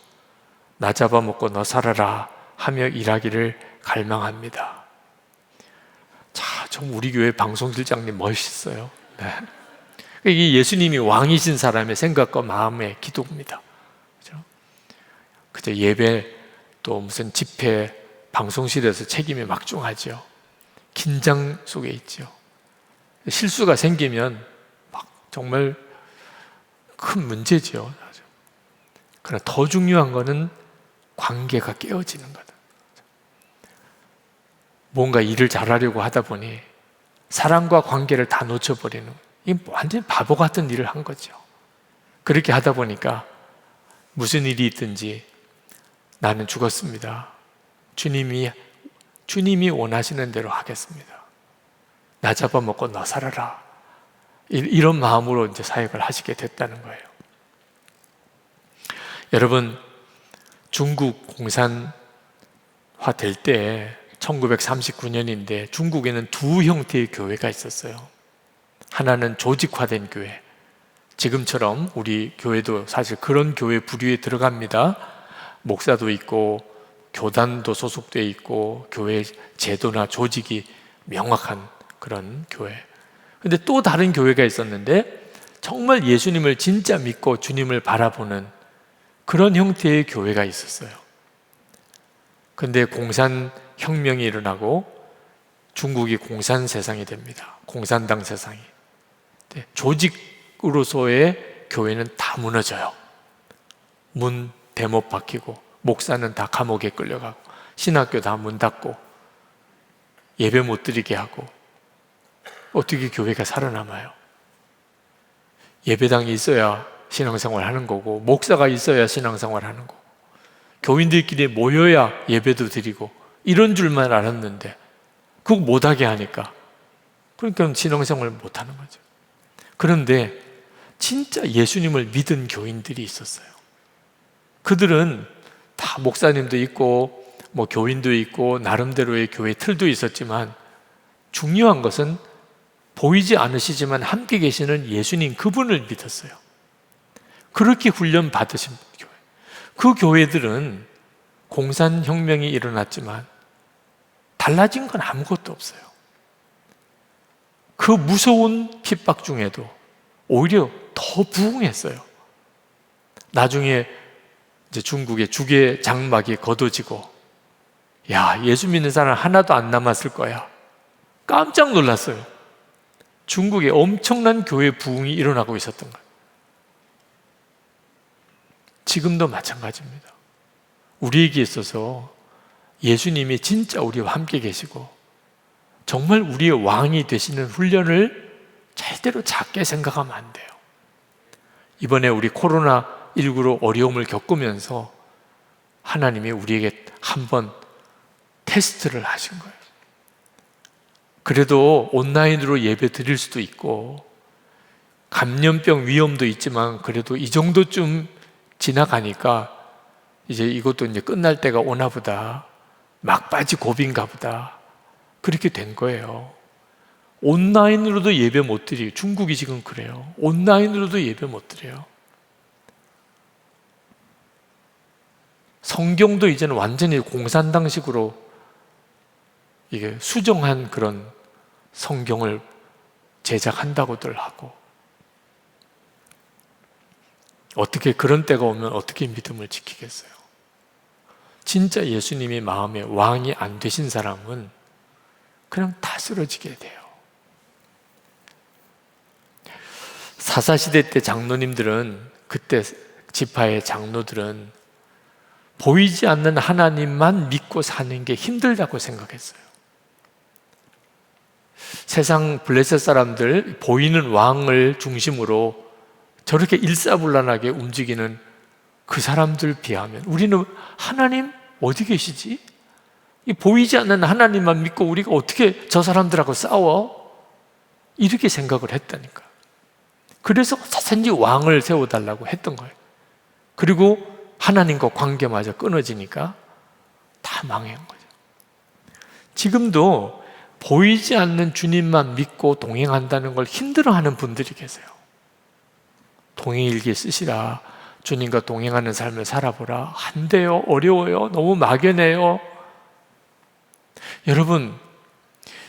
나 잡아먹고 너 살아라 하며 일하기를 갈망합니다. 자, 좀 우리 교회 방송실장님 멋있어요. 네. 이게 예수님이 왕이신 사람의 생각과 마음의 기도입니다. 그죠? 예배 또 무슨 집회, 방송실에서 책임이 막중하죠. 긴장 속에 있죠. 실수가 생기면 막 정말 큰 문제죠. 그러나 더 중요한 것은 관계가 깨어지는 거다. 뭔가 일을 잘하려고 하다 보니 사랑과 관계를 다 놓쳐버리는, 이게 완전히 바보 같은 일을 한 거죠. 그렇게 하다 보니까 무슨 일이 있든지 나는 죽었습니다. 주님이 원하시는 대로 하겠습니다. 나 잡아먹고 너 살아라. 이런 마음으로 이제 사역을 하시게 됐다는 거예요. 여러분, 중국 공산화 될 때 1939년인데 중국에는 두 형태의 교회가 있었어요. 하나는 조직화된 교회. 지금처럼 우리 교회도 사실 그런 교회 부류에 들어갑니다. 목사도 있고 교단도 소속되어 있고 교회 제도나 조직이 명확한 그런 교회. 근데 또 다른 교회가 있었는데 정말 예수님을 진짜 믿고 주님을 바라보는 그런 형태의 교회가 있었어요. 근데 공산혁명이 일어나고 중국이 공산 세상이 됩니다. 공산당 세상이. 조직으로서의 교회는 다 무너져요. 문 대못 박히고 목사는 다 감옥에 끌려가고 신학교 다 문 닫고 예배 못 드리게 하고, 어떻게 교회가 살아남아요? 예배당이 있어야 신앙생활 하는 거고 목사가 있어야 신앙생활 하는 거고 교인들끼리 모여야 예배도 드리고 이런 줄만 알았는데 그거 못하게 하니까 그러니까 신앙생활을 못하는 거죠. 그런데 진짜 예수님을 믿은 교인들이 있었어요. 그들은 다 목사님도 있고 뭐 교인도 있고 나름대로의 교회 틀도 있었지만 중요한 것은 보이지 않으시지만 함께 계시는 예수님 그분을 믿었어요. 그렇게 훈련 받으신 교회. 그 교회들은 공산혁명이 일어났지만 달라진 건 아무것도 없어요. 그 무서운 핍박 중에도 오히려 더 부흥했어요. 나중에 이제 중국의 주계 장막이 걷어지고, 야, 예수 믿는 사람 하나도 안 남았을 거야. 깜짝 놀랐어요. 중국에 엄청난 교회 부흥이 일어나고 있었던 거예요. 지금도 마찬가지입니다. 우리에게 있어서 예수님이 진짜 우리와 함께 계시고 정말 우리의 왕이 되시는 훈련을 절대로 작게 생각하면 안 돼요. 이번에 우리 코로나 코로나19로 어려움을 겪으면서 하나님이 우리에게 한번 테스트를 하신 거예요. 그래도 온라인으로 예배 드릴 수도 있고 감염병 위험도 있지만 그래도 이 정도쯤 지나가니까 이제 이것도 이제 끝날 때가 오나 보다, 막바지 고비인가 보다, 그렇게 된 거예요. 온라인으로도 예배 못 드려요. 중국이 지금 그래요. 온라인으로도 예배 못 드려요. 성경도 이제는 완전히 공산당식으로 이게 수정한 그런 성경을 제작한다고들 하고, 어떻게 그런 때가 오면 어떻게 믿음을 지키겠어요? 진짜 예수님이 마음에 왕이 안 되신 사람은 그냥 다 쓰러지게 돼요. 사사시대 때 장로님들은, 그때 지파의 장로들은 보이지 않는 하나님만 믿고 사는 게 힘들다고 생각했어요. 세상 블레셋 사람들 보이는 왕을 중심으로 저렇게 일사불란하게 움직이는 그 사람들 비하면 우리는 하나님 어디 계시지? 이 보이지 않는 하나님만 믿고 우리가 어떻게 저 사람들하고 싸워? 이렇게 생각을 했다니까. 그래서 사선지 왕을 세워달라고 했던 거예요. 그리고 하나님과 관계마저 끊어지니까 다 망한 거죠. 지금도 보이지 않는 주님만 믿고 동행한다는 걸 힘들어하는 분들이 계세요. 동행일기 쓰시라, 주님과 동행하는 삶을 살아보라. 안 돼요, 어려워요, 너무 막연해요. 여러분,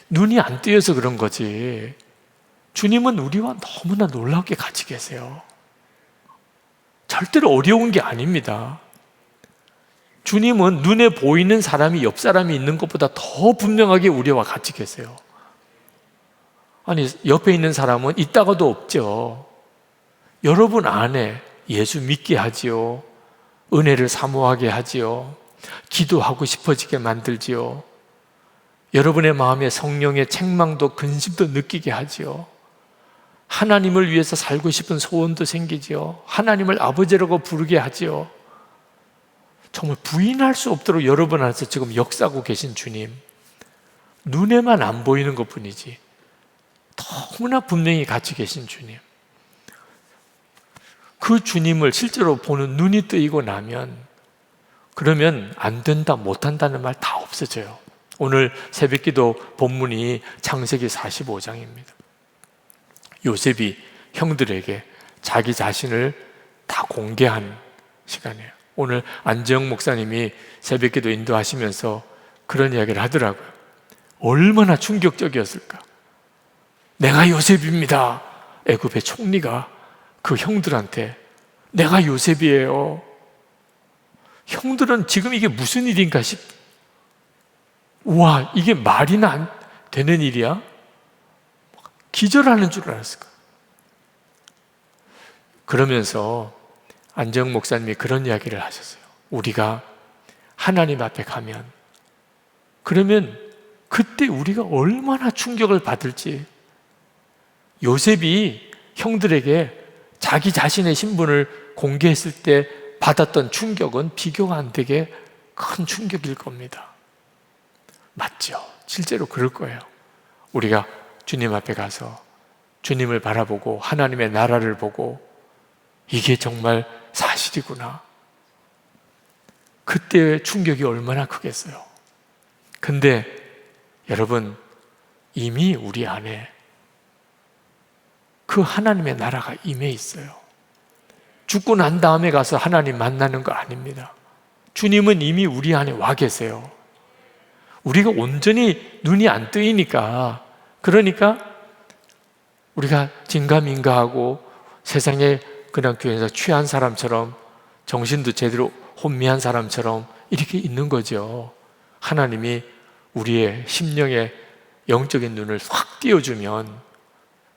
눈이 안 뜨여서 그런 거지 주님은 우리와 너무나 놀랍게 같이 계세요. 절대로 어려운 게 아닙니다. 주님은 눈에 보이는 사람이 옆 사람이 있는 것보다 더 분명하게 우리와 같이 계세요. 아니, 옆에 있는 사람은 있다가도 없죠. 여러분 안에 예수 믿게 하지요, 은혜를 사모하게 하지요, 기도하고 싶어지게 만들지요, 여러분의 마음에 성령의 책망도 근심도 느끼게 하지요, 하나님을 위해서 살고 싶은 소원도 생기지요, 하나님을 아버지라고 부르게 하지요. 정말 부인할 수 없도록 여러분 안에서 지금 역사하고 계신 주님, 눈에만 안 보이는 것뿐이지 너무나 분명히 같이 계신 주님, 그 주님을 실제로 보는 눈이 뜨이고 나면 그러면 안 된다, 못한다는 말 다 없어져요. 오늘 새벽기도 본문이 창세기 45장입니다. 요셉이 형들에게 자기 자신을 다 공개한 시간이에요. 오늘 안재영 목사님이 새벽기도 인도하시면서 그런 이야기를 하더라고요. 얼마나 충격적이었을까. 내가 요셉입니다. 애굽의 총리가 그 형들한테 내가 요셉이에요. 형들은 지금 이게 무슨 일인가 우와, 이게 말이나 안 되는 일이야? 기절하는 줄 알았을 거야. 그러면서 안재영 목사님이 그런 이야기를 하셨어요. 우리가 하나님 앞에 가면, 그러면 그때 우리가 얼마나 충격을 받을지. 요셉이 형들에게 자기 자신의 신분을 공개했을 때 받았던 충격은 비교가 안 되게 큰 충격일 겁니다. 맞죠? 실제로 그럴 거예요. 우리가 주님 앞에 가서 주님을 바라보고 하나님의 나라를 보고 이게 정말 사실이구나. 그때의 충격이 얼마나 크겠어요. 근데 여러분, 이미 우리 안에 그 하나님의 나라가 임해 있어요. 죽고 난 다음에 가서 하나님 만나는 거 아닙니다. 주님은 이미 우리 안에 와 계세요. 우리가 온전히 눈이 안 뜨이니까, 그러니까 우리가 긴가민가하고 세상에 그냥 교회에서 취한 사람처럼, 정신도 제대로 혼미한 사람처럼 이렇게 있는 거죠. 하나님이 우리의 심령의 영적인 눈을 확 띄워주면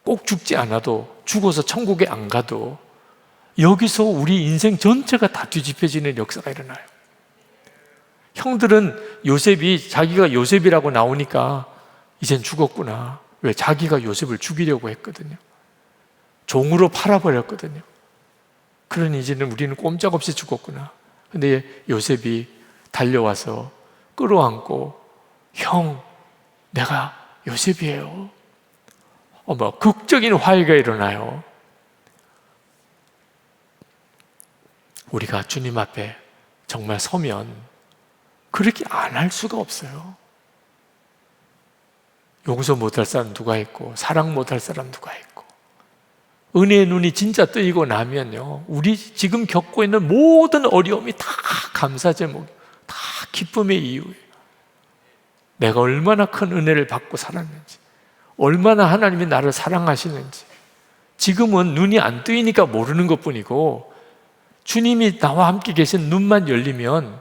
꼭 죽지 않아도, 죽어서 천국에 안 가도 여기서 우리 인생 전체가 다 뒤집혀지는 역사가 일어나요. 형들은 요셉이, 자기가 요셉이라고 나오니까 이젠 죽었구나. 왜? 자기가 요셉을 죽이려고 했거든요. 종으로 팔아버렸거든요. 그러니 이제는 우리는 꼼짝없이 죽었구나. 근데 요셉이 달려와서 끌어안고, 형, 내가 요셉이에요. 극적인 화해가 일어나요. 우리가 주님 앞에 정말 서면 그렇게 안 할 수가 없어요. 용서 못할 사람 누가 있고, 사랑 못할 사람 누가 있고, 은혜의 눈이 진짜 뜨이고 나면요, 우리 지금 겪고 있는 모든 어려움이 다 감사 제목, 다 기쁨의 이유예요. 내가 얼마나 큰 은혜를 받고 살았는지, 얼마나 하나님이 나를 사랑하시는지. 지금은 눈이 안 뜨이니까 모르는 것뿐이고, 주님이 나와 함께 계신 눈만 열리면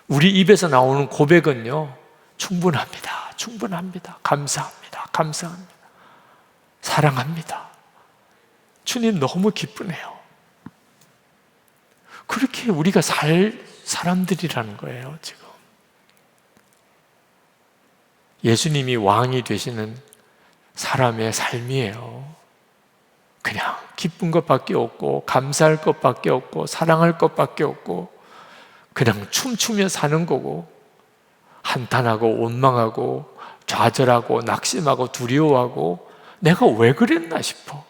우리 입에서 나오는 고백은요, 충분합니다, 충분합니다, 감사합니다, 감사합니다, 사랑합니다. 주님 너무 기쁘네요. 그렇게 우리가 살 사람들이라는 거예요. 지금 예수님이 왕이 되시는 사람의 삶이에요. 그냥 기쁜 것밖에 없고, 감사할 것밖에 없고, 사랑할 것밖에 없고, 그냥 춤추며 사는 거고, 한탄하고 원망하고 좌절하고 낙심하고 두려워하고, 내가 왜 그랬나 싶어.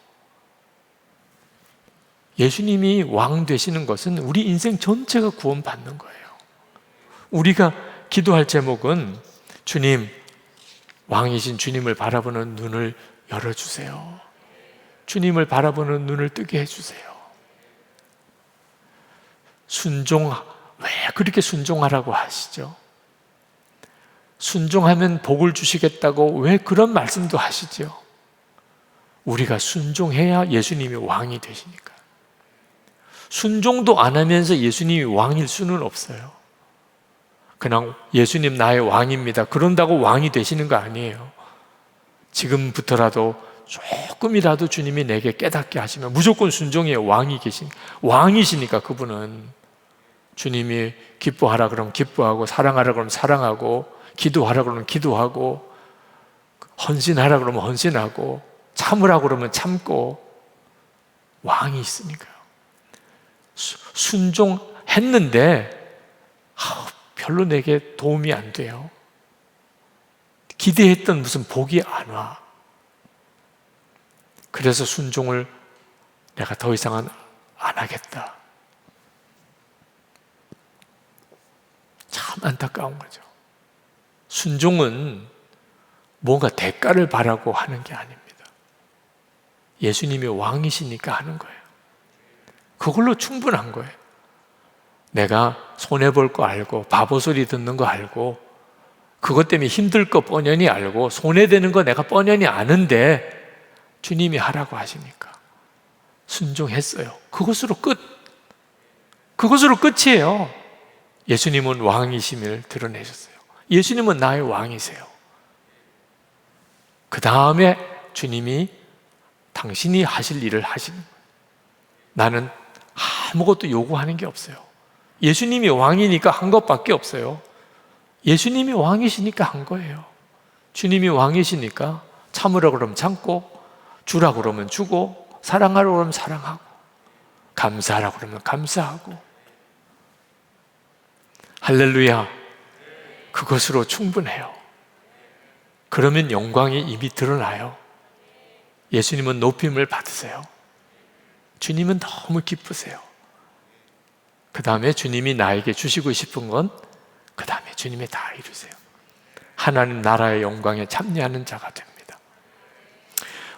예수님이 왕 되시는 것은 우리 인생 전체가 구원받는 거예요. 우리가 기도할 제목은, 주님, 왕이신 주님을 바라보는 눈을 열어주세요. 주님을 바라보는 눈을 뜨게 해주세요. 왜 그렇게 순종하라고 하시죠? 순종하면 복을 주시겠다고 왜 그런 말씀도 하시죠? 우리가 순종해야 예수님이 왕이 되시니까. 순종도 안 하면서 예수님이 왕일 수는 없어요. 그냥 예수님 나의 왕입니다, 그런다고 왕이 되시는 거 아니에요. 지금부터라도 조금이라도 주님이 내게 깨닫게 하시면 무조건 순종해요. 왕이시니까. 그분은 주님이 기뻐하라 그러면 기뻐하고, 사랑하라 그러면 사랑하고, 기도하라 그러면 기도하고, 헌신하라 그러면 헌신하고, 참으라 그러면 참고, 왕이 있으니까요. 순종했는데 별로 내게 도움이 안 돼요. 기대했던 무슨 복이 안 와. 그래서 순종을 내가 더 이상은 안 하겠다. 참 안타까운 거죠. 순종은 뭔가 대가를 바라고 하는 게 아닙니다. 예수님이 왕이시니까 하는 거예요. 그걸로 충분한 거예요. 내가 손해볼 거 알고, 바보 소리 듣는 거 알고, 그것 때문에 힘들 거 뻔연히 알고, 손해되는 거 내가 뻔연히 아는데 주님이 하라고 하시니까 순종했어요. 그것으로 끝이에요. 예수님은 왕이심을 드러내셨어요. 예수님은 나의 왕이세요. 그 다음에 주님이 당신이 하실 일을 하시는 거예요. 나는 아무것도 요구하는 게 없어요. 예수님이 왕이니까 한 것밖에 없어요. 예수님이 왕이시니까 한 거예요. 주님이 왕이시니까 참으라 그러면 참고, 주라 그러면 주고, 사랑하라 그러면 사랑하고, 감사하라 그러면 감사하고. 할렐루야. 그것으로 충분해요. 그러면 영광이 이미 드러나요. 예수님은 높임을 받으세요. 주님은 너무 기쁘세요. 그 다음에 주님이 나에게 주시고 싶은 건 그 다음에 주님이 다 이루세요. 하나님 나라의 영광에 참여하는 자가 됩니다.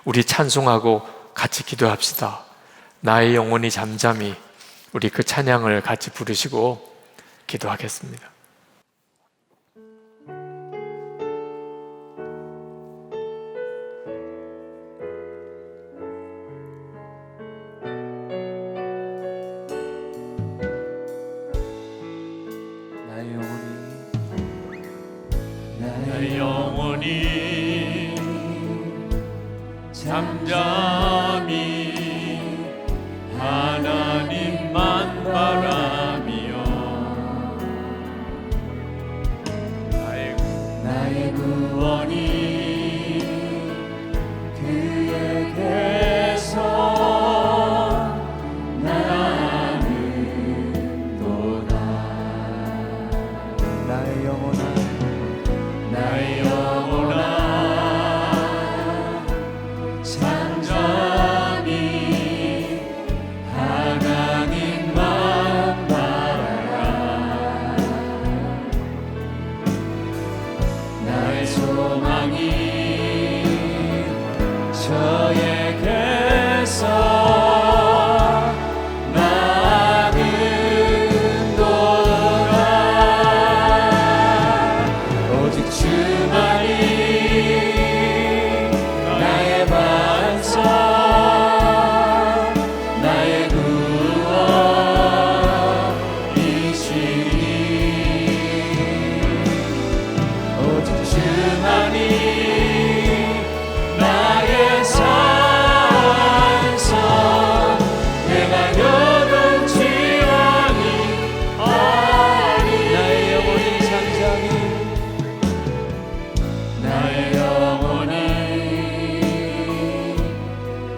우리 찬송하고 같이 기도합시다. 나의 영혼이 잠잠히, 우리 그 찬양을 같이 부르시고 기도하겠습니다. 나의 영혼이 잠잠히 하나님만 바라며 나의 구원이 그에게서 나 나의 영혼아 나의 영혼아 잠잠히 하나님만 바라라. 나의 소망이 저에게서 나는 돌아 오직 주만이 나의 반석 나의 구원이시니 오직 주만이 나의 산성 내가 요동치 아니하리. 나의 영혼이 잠잠히 나의 영혼이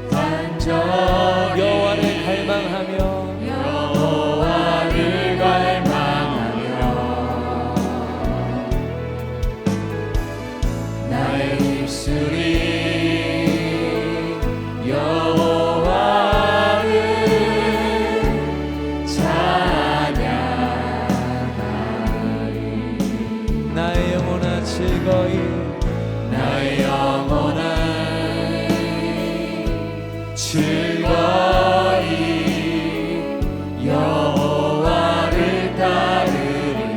간절히 여호와를 갈망하며 여호와를 갈망하며 나의 입술이 여호와를 찬양하리. 나의 영혼아 즐거이 나의 영혼아 즐거이 여호와를 따르리.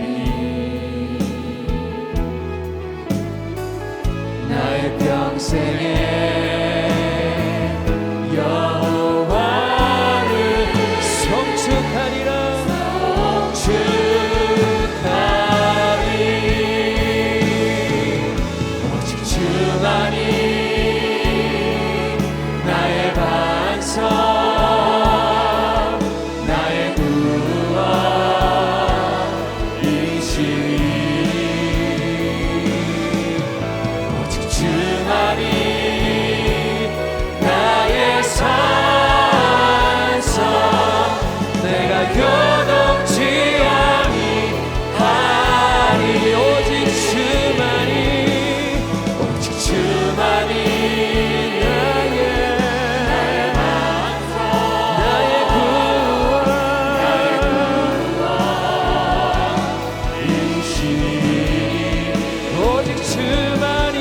나의 평생에 여호와를 성축하리라 축하리. 오직 주만이 나의 반석 나의 구원이시니 오직 주만이 나의 산성 내가 요동치 아니하리. 오직 주만이 나의 반석 나의 구원이시니 오직 주만이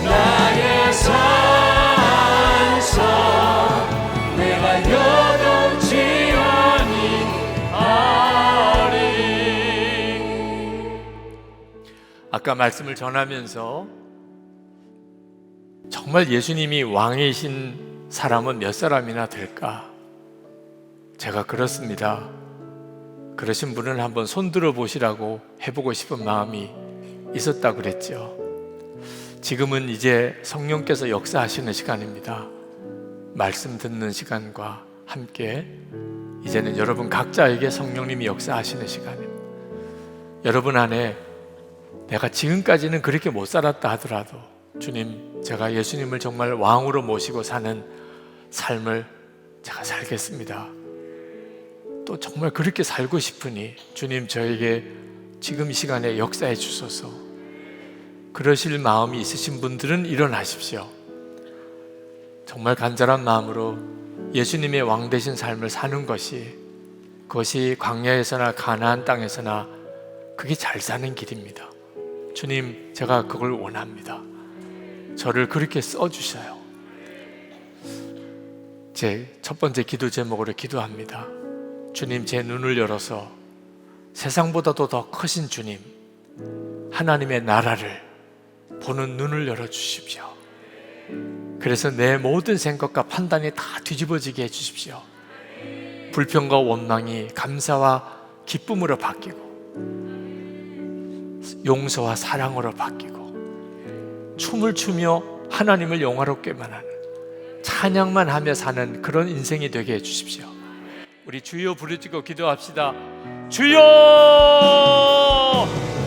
나의 산성 내가 요동치 아니하리. 아까 말씀을 전하면서 정말 예수님이 왕이신 사람은 몇 사람이나 될까? 제가 그렇습니다. 그러신 분은 한번 손들어 보시라고 해보고 싶은 마음이 있었다고 그랬죠. 지금은 이제 성령께서 역사하시는 시간입니다. 말씀 듣는 시간과 함께 이제는 여러분 각자에게 성령님이 역사하시는 시간입니다. 여러분 안에 내가 지금까지는 그렇게 못 살았다 하더라도 주님, 제가 예수님을 정말 왕으로 모시고 사는 삶을 제가 살겠습니다. 또 정말 그렇게 살고 싶으니 주님, 저에게 지금 이 시간에 역사해 주소서. 그러실 마음이 있으신 분들은 일어나십시오. 정말 간절한 마음으로 예수님의 왕 되신 삶을 사는 것이, 그것이 광야에서나 가나안 땅에서나 그게 잘 사는 길입니다. 주님, 제가 그걸 원합니다. 저를 그렇게 써주셔요. 제 첫 번째 기도 제목으로 기도합니다. 주님, 제 눈을 열어서 세상보다도 더 크신 주님, 하나님의 나라를 보는 눈을 열어주십시오. 그래서 내 모든 생각과 판단이 다 뒤집어지게 해주십시오. 불평과 원망이 감사와 기쁨으로 바뀌고, 용서와 사랑으로 바뀌고, 춤을 추며 하나님을 영화롭게만 하는, 찬양만 하며 사는 그런 인생이 되게 해주십시오. 우리 주여 부르짖고 기도합시다. 주여!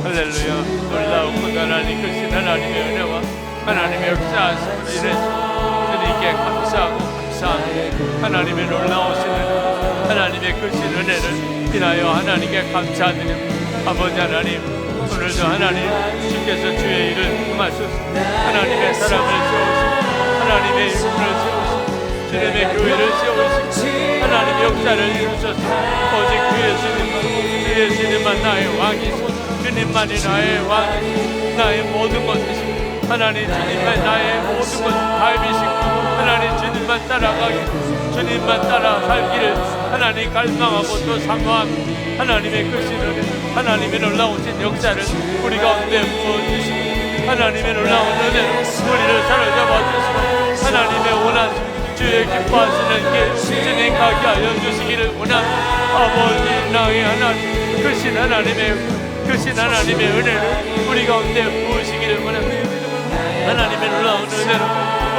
할렐루야. 놀라운 하나님, 크신 하나님의 은혜와 하나님의 역사하심을 이래 주님께 감사하고 감사합니다. 하나님의 놀라우신 은혜, 하나님의 크신 은혜를 인하여 하나님께 감사드립니다. 아버지 하나님, 오늘도 하나님 주께서 주의 일을 행하소서. 하나님의 사랑을 세우시고 하나님의 일꾼을 세우시고 주님의 교회를 세우시고 하나님의 역사를 이루소서. 오직 주 예수님만, 주 예수님만 나의 왕이시고 주님만이 나의 왕이시고 나의 모든 것이시고 하나님 주님만 나의 모든 것 삶이시고 하나님 주님만 따라가기를 주님만 따라 살기를 하나님 갈망하고 또 사모합니다. 하나님의 크신 은혜, 하나님의 놀라우신 역사를 우리 가운데 부어주시고 하나님의 놀라운 은혜로 우리를 사로잡아 주시고 하나님의 원하신 주의 기뻐하시는 길 주님 가게 하여 주시기를 원합니다. 아버지 나의 하나님, 크신 하나님의 은혜를 우리 가운데 부으시기를 원합니다. 하나님의 놀라운 은혜로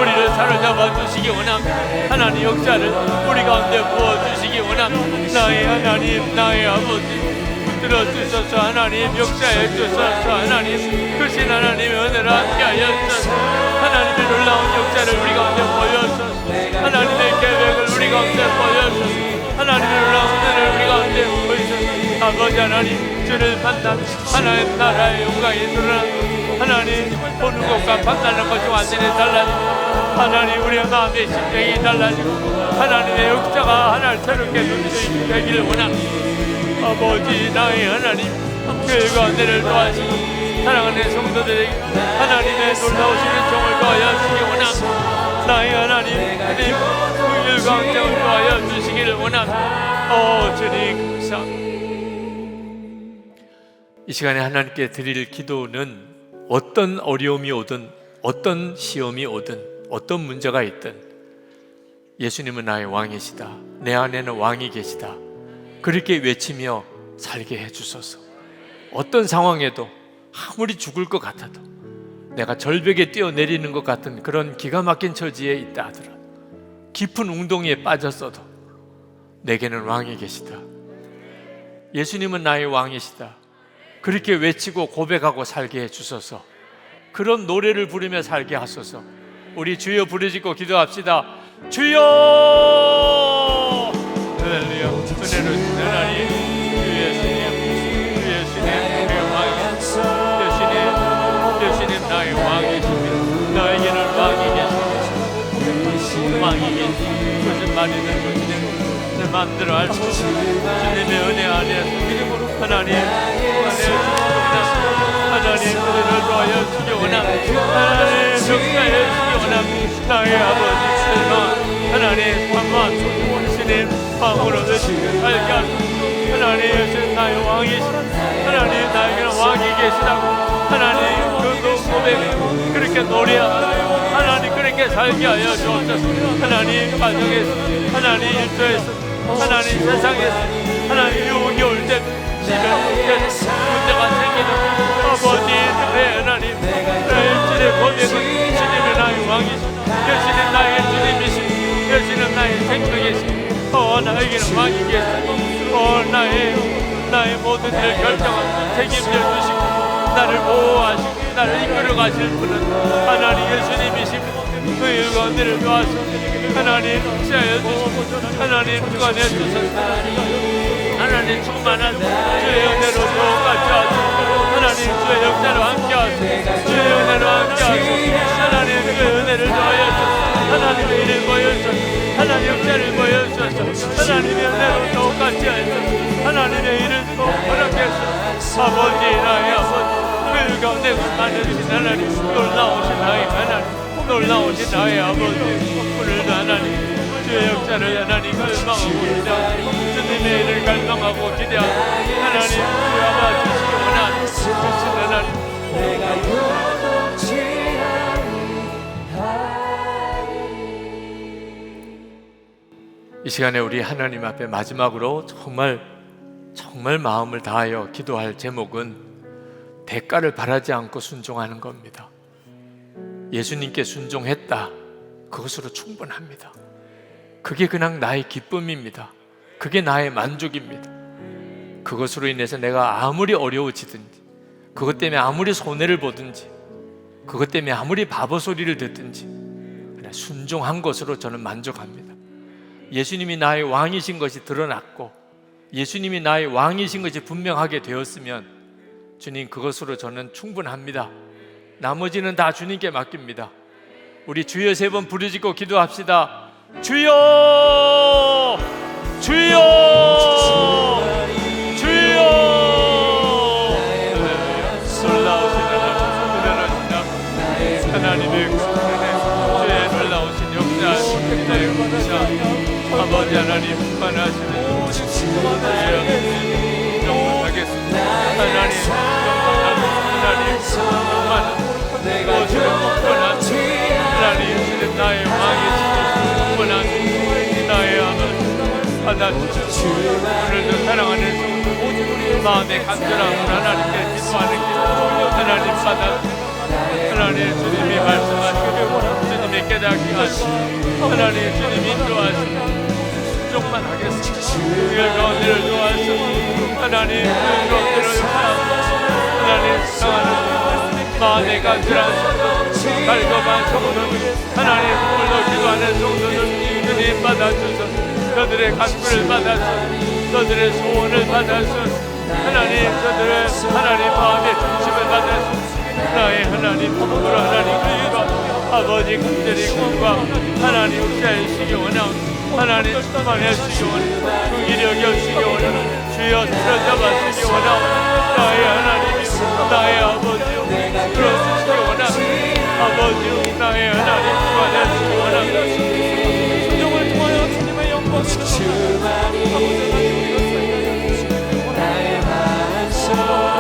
우리를 사로잡아 주시기 원합니다. 하나님 역사를 우리 가운데 부어주시기 원합니다. 나의 하나님, 나의 아버지 붙들어 주셔서 하나님 역사해 주셔서 하나님 크신 하나님의 은혜를 함께하여 주셔서 하나님의 놀라운 역사를 우리 가운데 보여주셔서 하나님의 계획을 우리 가운데 보여주셔서 하나님의 놀라운 은혜를 우리 가운데 보여주셔서 아버지 하나님 주를 만나 하나님 나라의 영광이 드러나 하나님 보는 것과 만나는 것이 완전히 달라지고 하나님 우리의 마음의 심정이 달라지고 하나님의 역사가 하나님 새롭게 눈뜨게 되기를 원합니다. 아버지 나의 하나님 교회가 은혜를 도와주시고 사랑하는 성도들에게 하나님의 놀라우신 은총을 도하여 주시기 원합니다. 나의 하나님 주님 그 가운데 도하여 주시기를 원합니다. 주님 감사합니다. 이 시간에 하나님께 드릴 기도는 어떤 어려움이 오든 어떤 시험이 오든 어떤 문제가 있든 예수님은 나의 왕이시다. 내 안에는 왕이 계시다. 그렇게 외치며 살게 해주소서. 어떤 상황에도 아무리 죽을 것 같아도 내가 절벽에 뛰어내리는 것 같은 그런 기가 막힌 처지에 있다 하더라도 깊은 웅덩이에 빠졌어도 내게는 왕이 계시다. 예수님은 나의 왕이시다. 그렇게 외치고 고백하고 살게 해주소서. 그런 노래를 부르며 살게 하소서. 우리 주여 부르짖고 기도합시다. 주여! 할렐루야. 은혜로 주신 하나님, 주 예수님 우리의 왕이십니다. 예수님 나의 왕이십니다. 나에게는 왕이 계십니다. 무슨 말이든 내 마음대로 할 수 없습니다. 주님의 은혜 안에서 하나님 하나님 그들을 도하여 주기 원합니다. 하나님 역사해 주기 원합니다. 나의 아버지 설마 하나님 사모하소서. 주님 왕으로 되시길 살게 하소서. 하나님 예수님 나의 왕이시다. 하나님 나에게는 왕이 계시다고 하나님 그 고백을 그렇게 노래하고 하나님 그렇게 살게 하여 주옵소서. 하나님 가정에서 하나님 일터에서 하나님 세상에서 하나님 유혹이 올 때 집에 문제가 생기는 아버지 내 하나님 나의 주의 고백은 주님의 나의 왕이시다. 여신은 나의 주님이시다. 여신은 나의 생명이시다. 나에게는 왕이 계시다. 나의 모든 일을 결정하고 책임져 주시고 나를 보호하시고 나를 이끌어 가실 분은 하나님 예수님이십니다. 그 일과 은혜를 도와주시고 하나님 역사하여 주시고 하나님 주관해 주소서. 하나님 충만한 주의 은혜로 더욱같이 하소서. 하나님 주의 역사로 함께 하소서. 주의 은혜로 함께 하소서. 하나님 주의 은혜를 더하여 주소서. 하나님의 일을 보여주소서. 하나님 역사를 보여주소서. 하나님의 은혜로 더욱같이 하소서. 하나님의 일을 더 허락해 주소서. 아버지 나의 아버지 그 가운데 하나님 하나님 놀라우신 나의 하나님 놀라우신 나의 아버지 오늘도 하나님 주의 역사를 하나님 갈망하고 기대하고 주님의 일을 갈망하고 기대하고 하나님 주여 와주시기 원하는 주신 하나님 이 시간에 우리 하나님 앞에 마지막으로 정말 마음을 다하여 기도할 제목은 대가를 바라지 않고 순종하는 겁니다. 예수님께 순종했다. 그것으로 충분합니다. 그게 그냥 나의 기쁨입니다. 그게 나의 만족입니다. 그것으로 인해서 내가 아무리 어려워지든지 그것 때문에 아무리 손해를 보든지 그것 때문에 아무리 바보 소리를 듣든지 그냥 순종한 것으로 저는 만족합니다. 예수님이 나의 왕이신 것이 드러났고 예수님이 나의 왕이신 것이 분명하게 되었으면 주님, 그것으로 저는 충분합니다. 나머지는 다 주님께 맡깁니다. 우리 주여 3번 부르짖고 기도합시다. 주여! 주여! 주여! 놀라우신 하나님의 주의 놀라우신 역사, 주의 역사, 아버지 하나님 충만하시는 영원하겠습니다. 하나님 충만한 무엇으로 충만한 하나님 주는 나의 왕이시니 충만한 나의 아버지 받아주시고 오늘도 사랑하는 성도 마음의 간절함을 하나님께 기도하는 기도 하나님 받아주시고 하나님 주님이 말씀하시고 주님이 깨닫게 하시고 하나님 주님이 인도하시고 순종만 하겠습니다. 주의 가운데를 도와주시고 하나님 주의 가운데를 도와주시고 하나님 사랑하는 마음의 간절한 성도 달콤한 성도들 하나님 오늘도 기도하는 성도들 주님 받아주소서. 저들의 간구를 받아주소서. 저들의 소원을 받아주소서. 하나님 저들의 하나님 마음의 중심을 받아주소서. 나의 하나님 부모로 하나님 그리고 아버지 간절히 구과 하나님 역사하시기 원하오니 하나님 충만하시기 원하오니 긍휼히 여겨주시기 원하오니 주여 들어잡아주시기 원하오니 나의 하나님 나의 아버지 들어주시기 원하오니 아버지 나의 하나님 충만하시기 원하오니 순종을 통하여 주님의 영광을 나의 반석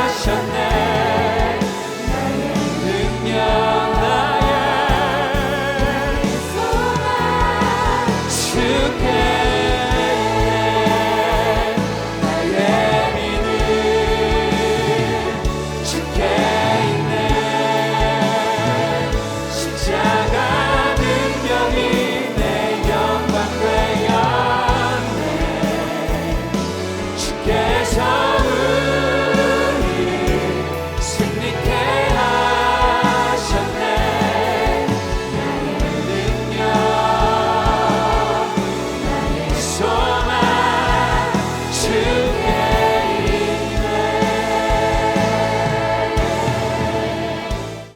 하셨네.